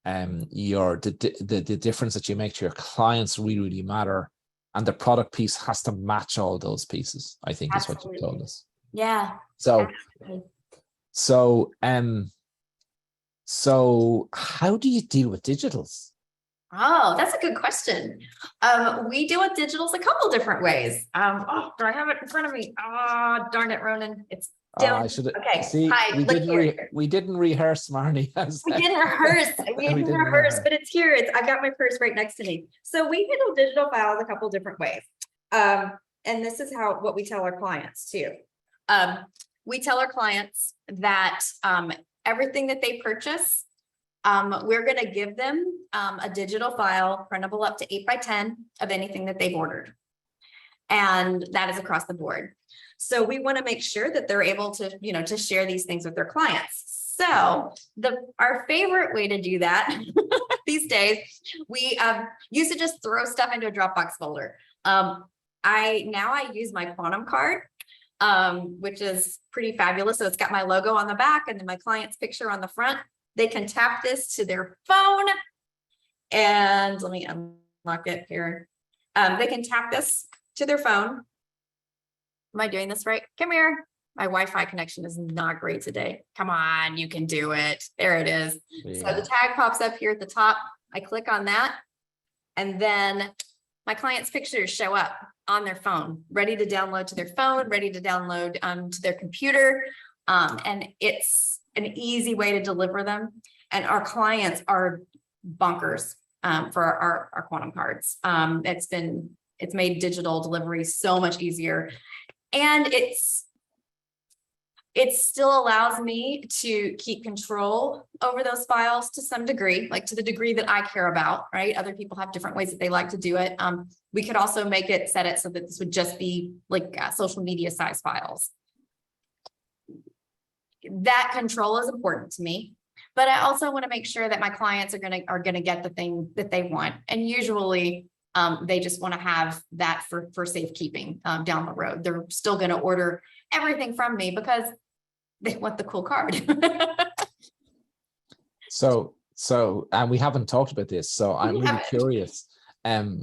the difference that you make to your clients really matter, and the product piece has to match all those pieces, I think. Absolutely. Is what you told us. Yeah. So how do you deal with digitals? Oh, that's a good question. We deal with digitals a couple different ways. Do I have it in front of me? Oh, darn it, Ronan. It's down. I should. Okay. See, hi, we didn't rehearse, Marnie. We didn't rehearse. We didn't rehearse, but it's here. I've got my purse right next to me. So we handle digital files a couple different ways. And this is what we tell our clients too. We tell our clients that everything that they purchase, we're going to give them a digital file printable up to 8 by 10 of anything that they've ordered. And that is across the board. So we want to make sure that they're able to, to share these things with their clients. So our favorite way to do that these days, we used to just throw stuff into a Dropbox folder. I use my Quantum card, which is pretty fabulous. So it's got my logo on the back and then my client's picture on the front. They can tap this to their phone, and let me unlock it here. They can tap this to their phone. Am I doing this right? Come here. My Wi-Fi connection is not great today. Come on, you can do it. There it is. Yeah. So the tag pops up here at the top. I click on that, and then my client's pictures show up on their phone, ready to download to their phone, ready to download to their computer. And it's an easy way to deliver them. And our clients are bonkers for our Quantum cards. It's made digital delivery so much easier. And it still allows me to keep control over those files to some degree, like to the degree that I care about, right? Other people have different ways that they like to do it. We could also set it so that this would just be like social media size files. That control is important to me, but I also want to make sure that my clients are gonna get the thing that they want. And usually they just want to have that for safekeeping down the road. They're still going to order everything from me because they want the cool card. So, and we haven't talked about this, so I'm really curious. I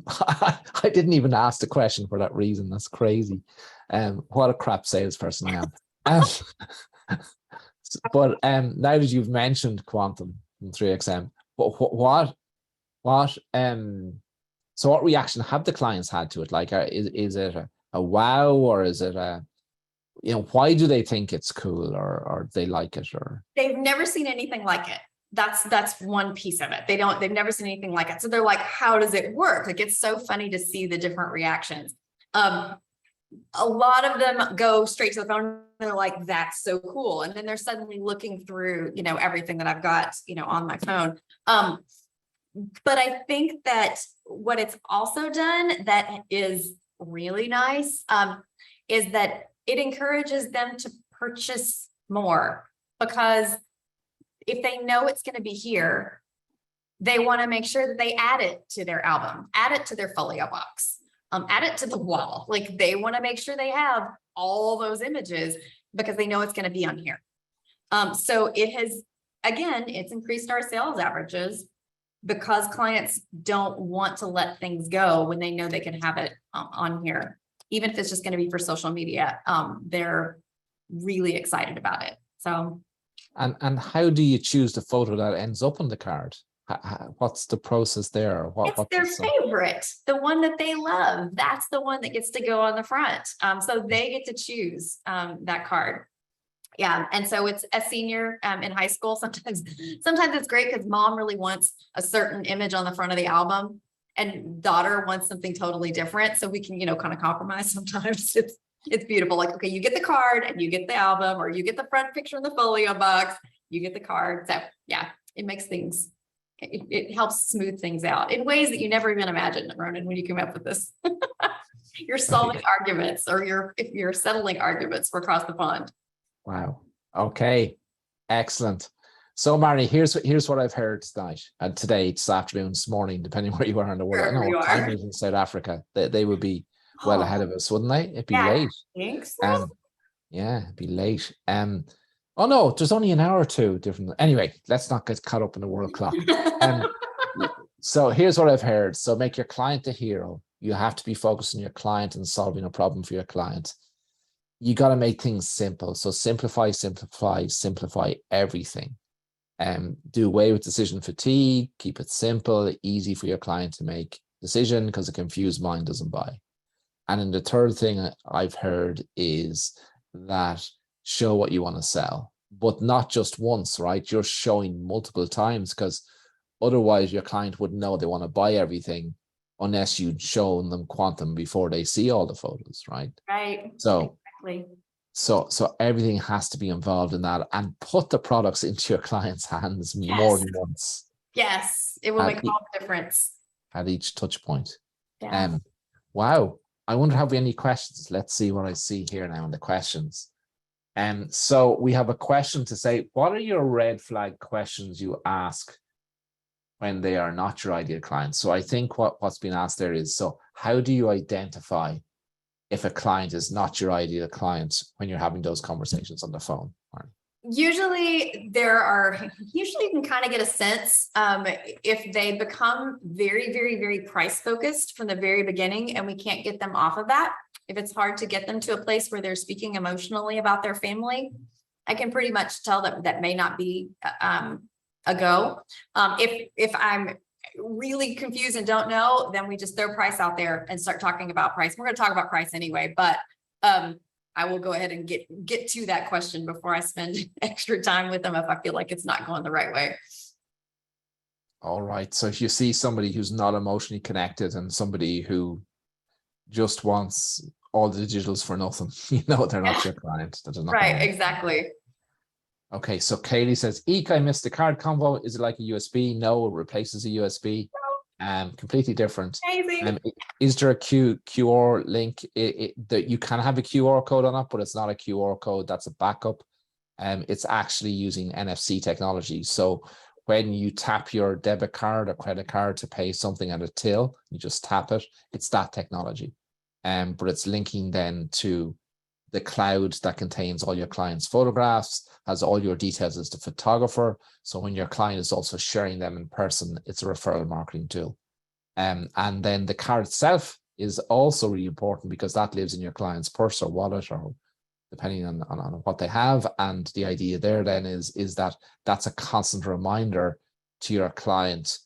didn't even ask the question for that reason. That's crazy. What a crap salesperson I am. But now that you've mentioned Quantum and 3XM, so what reaction have the clients had to it? Like, is it a wow, or is it why do they think it's cool, or they like it, or they've never seen anything like it? That's one piece of it. They've never seen anything like it. So they're like, how does it work? Like, it's so funny to see the different reactions. A lot of them go straight to the phone. They're like, that's so cool. And then they're suddenly looking through, everything that I've got, on my phone. But I think that what it's also done that is really nice is that it encourages them to purchase more, because if they know it's going to be here, they want to make sure that they add it to their album, add it to their folio box, add it to the wall. Like, they want to make sure they have all those images because they know it's going to be on here. So it has, again, it's increased our sales averages because clients don't want to let things go when they know they can have it on here. Even if it's just going to be for social media, they're really excited about it. So, and how do you choose the photo that ends up on the card? What's the process there? It's their favorite, the one that they love. That's the one that gets to go on the front. So they get to choose that card. Yeah, and so it's a senior in high school. Sometimes it's great because mom really wants a certain image on the front of the album, and daughter wants something totally different. So we can, kind of compromise sometimes. It's beautiful. Like, okay, you get the card and you get the album, or you get the front picture in the folio box, you get the card. So yeah, it makes things, it helps smooth things out in ways that you never even imagined, Ronan, when you came up with this. You're solving arguments, or if you're settling arguments for across the pond. Wow. Okay. Excellent. So, Marnie, here's what I've heard tonight, and today, this afternoon, this morning, depending where you are in the world. I don't know what time it is in South Africa. They would be well ahead of us, wouldn't they? It'd be late. I think so. Yeah, it'd be late. Oh no, there's only an hour or two different. Anyway, let's not get caught up in the world clock. So here's what I've heard. So make your client the hero. You have to be focused on your client and solving a problem for your client. You got to make things simple. So simplify everything. Do away with decision fatigue. Keep it simple, easy for your client to make decision, because a confused mind doesn't buy. And then the third thing I've heard is that show what you want to sell, but not just once, right? You're showing multiple times, because otherwise your client wouldn't know they want to buy everything unless you'd shown them Quantum before they see all the photos, right? Right. So, exactly. So everything has to be involved in that, and put the products into your client's hands more than once. Yes, it will make all the difference at each touch point. Yeah. Wow. I wonder, have we any questions? Let's see what I see here now in the questions. So we have a question to say, what are your red flag questions you ask when they are not your ideal clients? So I think what's been asked there is, so how do you identify if a client is not your ideal client when you're having those conversations on the phone? Usually you can kind of get a sense if they become very, very, very price focused from the very beginning, and we can't get them off of that. If it's hard to get them to a place where they're speaking emotionally about their family, I can pretty much tell that may not be a go. If I'm really confused and don't know, then we just throw price out there and start talking about price. We're going to talk about price anyway, but I will go ahead and get to that question before I spend extra time with them if I feel like it's not going the right way. All right. So if you see somebody who's not emotionally connected and somebody who just wants all the digitals for nothing, you know, they're not your client. Right, exactly. Okay, so Kaylee says, Eek, I missed the card combo. Is it like a USB? No, it replaces a USB. Completely different. Amazing. Is there a QR link that you can have a QR code on it, but it's not a QR code, that's a backup. It's actually using NFC technology. So when you tap your debit card or credit card to pay something at a till, you just tap it, it's that technology. But it's linking then to the cloud that contains all your clients' photographs, has all your details as the photographer. So when your client is also sharing them in person, it's a referral marketing tool. And then the card itself is also really important because that lives in your client's purse or wallet, or depending on what they have. And the idea there then is that that's a constant reminder to your client.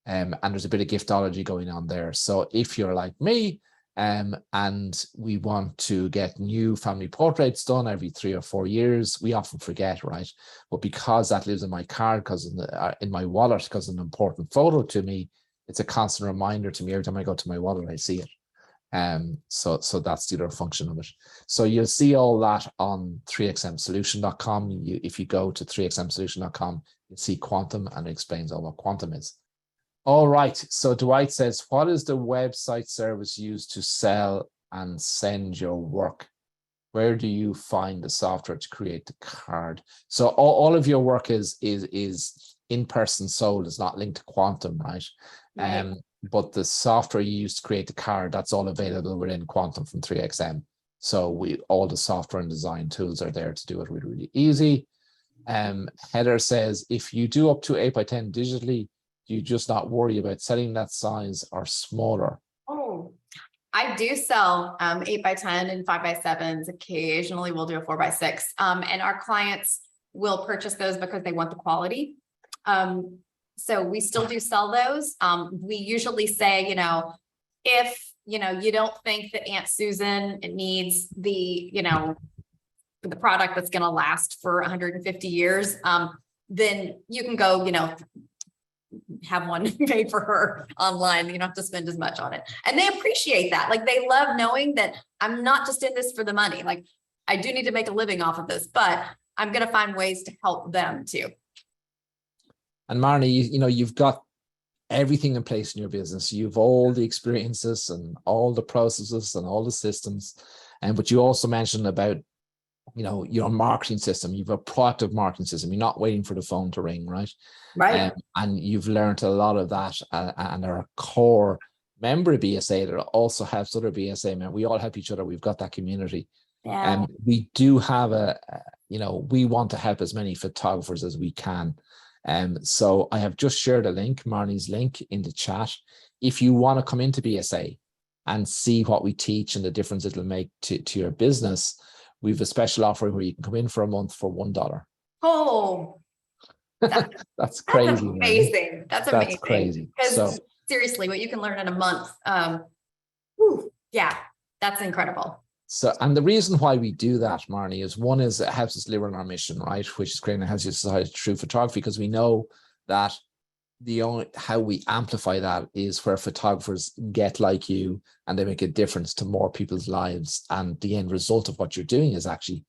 And there's a bit of giftology going on there. So if you're like me, and we want to get new family portraits done every 3 or 4 years, we often forget, right? But because that lives in my card, because in my wallet, because an important photo to me, it's a constant reminder to me every time I go to my wallet, I see it. So that's the other function of it. So you'll see all that on 3xmsolution.com. If you go to 3xmsolution.com, you'll see Quantum, and it explains all what Quantum is. All right. So Dwight says, what is the website service used to sell and send your work? Where do you find the software to create the card? So all of your work is in-person sold. It's not linked to Quantum, right? Right. But the software you use to create the card, that's all available within Quantum from 3XM. So all the software and design tools are there to do it really, really easy. Heather says, if you do up to 8x10 digitally, you just not worry about selling that size or smaller? Oh, I do sell 8x10 and 5x7s. Occasionally we'll do a 4x6. And our clients will purchase those because they want the quality. So we still do sell those. We usually say, if, you don't think that Aunt Susan needs the product that's going to last for 150 years, then you can go, have one made for her online. You don't have to spend as much on it. And they appreciate that. Like, they love knowing that I'm not just in this for the money. Like, I do need to make a living off of this, but I'm going to find ways to help them too. And Marnie, you've got everything in place in your business. You've all the experiences and all the processes and all the systems. But you also mentioned about, your marketing system. You've a proactive marketing system. You're not waiting for the phone to ring, right? Right. And you've learned a lot of that, and are a core member of BSA that also helps other BSA members. We all help each other. We've got that community. Yeah. And we do have we want to help as many photographers as we can. So I have just shared a link, Marnie's link, in the chat. If you want to come into BSA and see what we teach and the difference it'll make to your business, we've a special offer where you can come in for a month for $1. Oh, that's crazy. That's amazing. Man. That's amazing. That's crazy. So seriously, what you can learn in a month. Yeah, that's incredible. So, and the reason why we do that, Marnie, is one is it helps us deliver on our mission, right? Which is creating a healthier society through photography, because we know that how we amplify that is where photographers get like you and they make a difference to more people's lives. And the end result of what you're doing is actually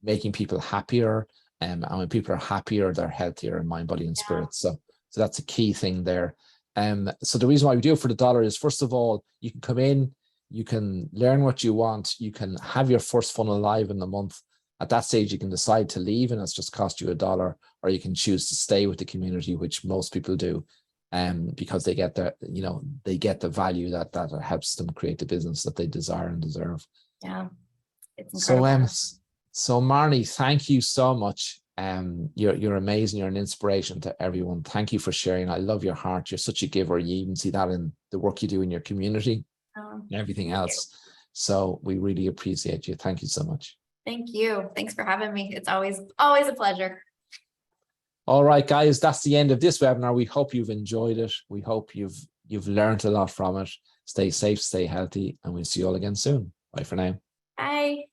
making people happier. And when people are happier, they're healthier in mind, body, and spirit. So that's a key thing there. So the reason why we do it for the $1 is, first of all, you can come in, you can learn what you want. You can have your first funnel live in the month. At that stage, you can decide to leave and it's just cost you $1, or you can choose to stay with the community, which most people do, because they get they get the value that helps them create the business that they desire and deserve. Yeah, it's incredible. So Marnie, thank you so much. You're amazing. You're an inspiration to everyone. Thank you for sharing. I love your heart. You're such a giver. You even see that in the work you do in your community and everything else. So we really appreciate you. Thank you so much. Thank you. Thanks for having me. It's always a pleasure. All right, guys, that's the end of this webinar. We hope you've enjoyed it. We hope you've learned a lot from it. Stay safe, stay healthy, and we'll see you all again soon. Bye for now. Bye.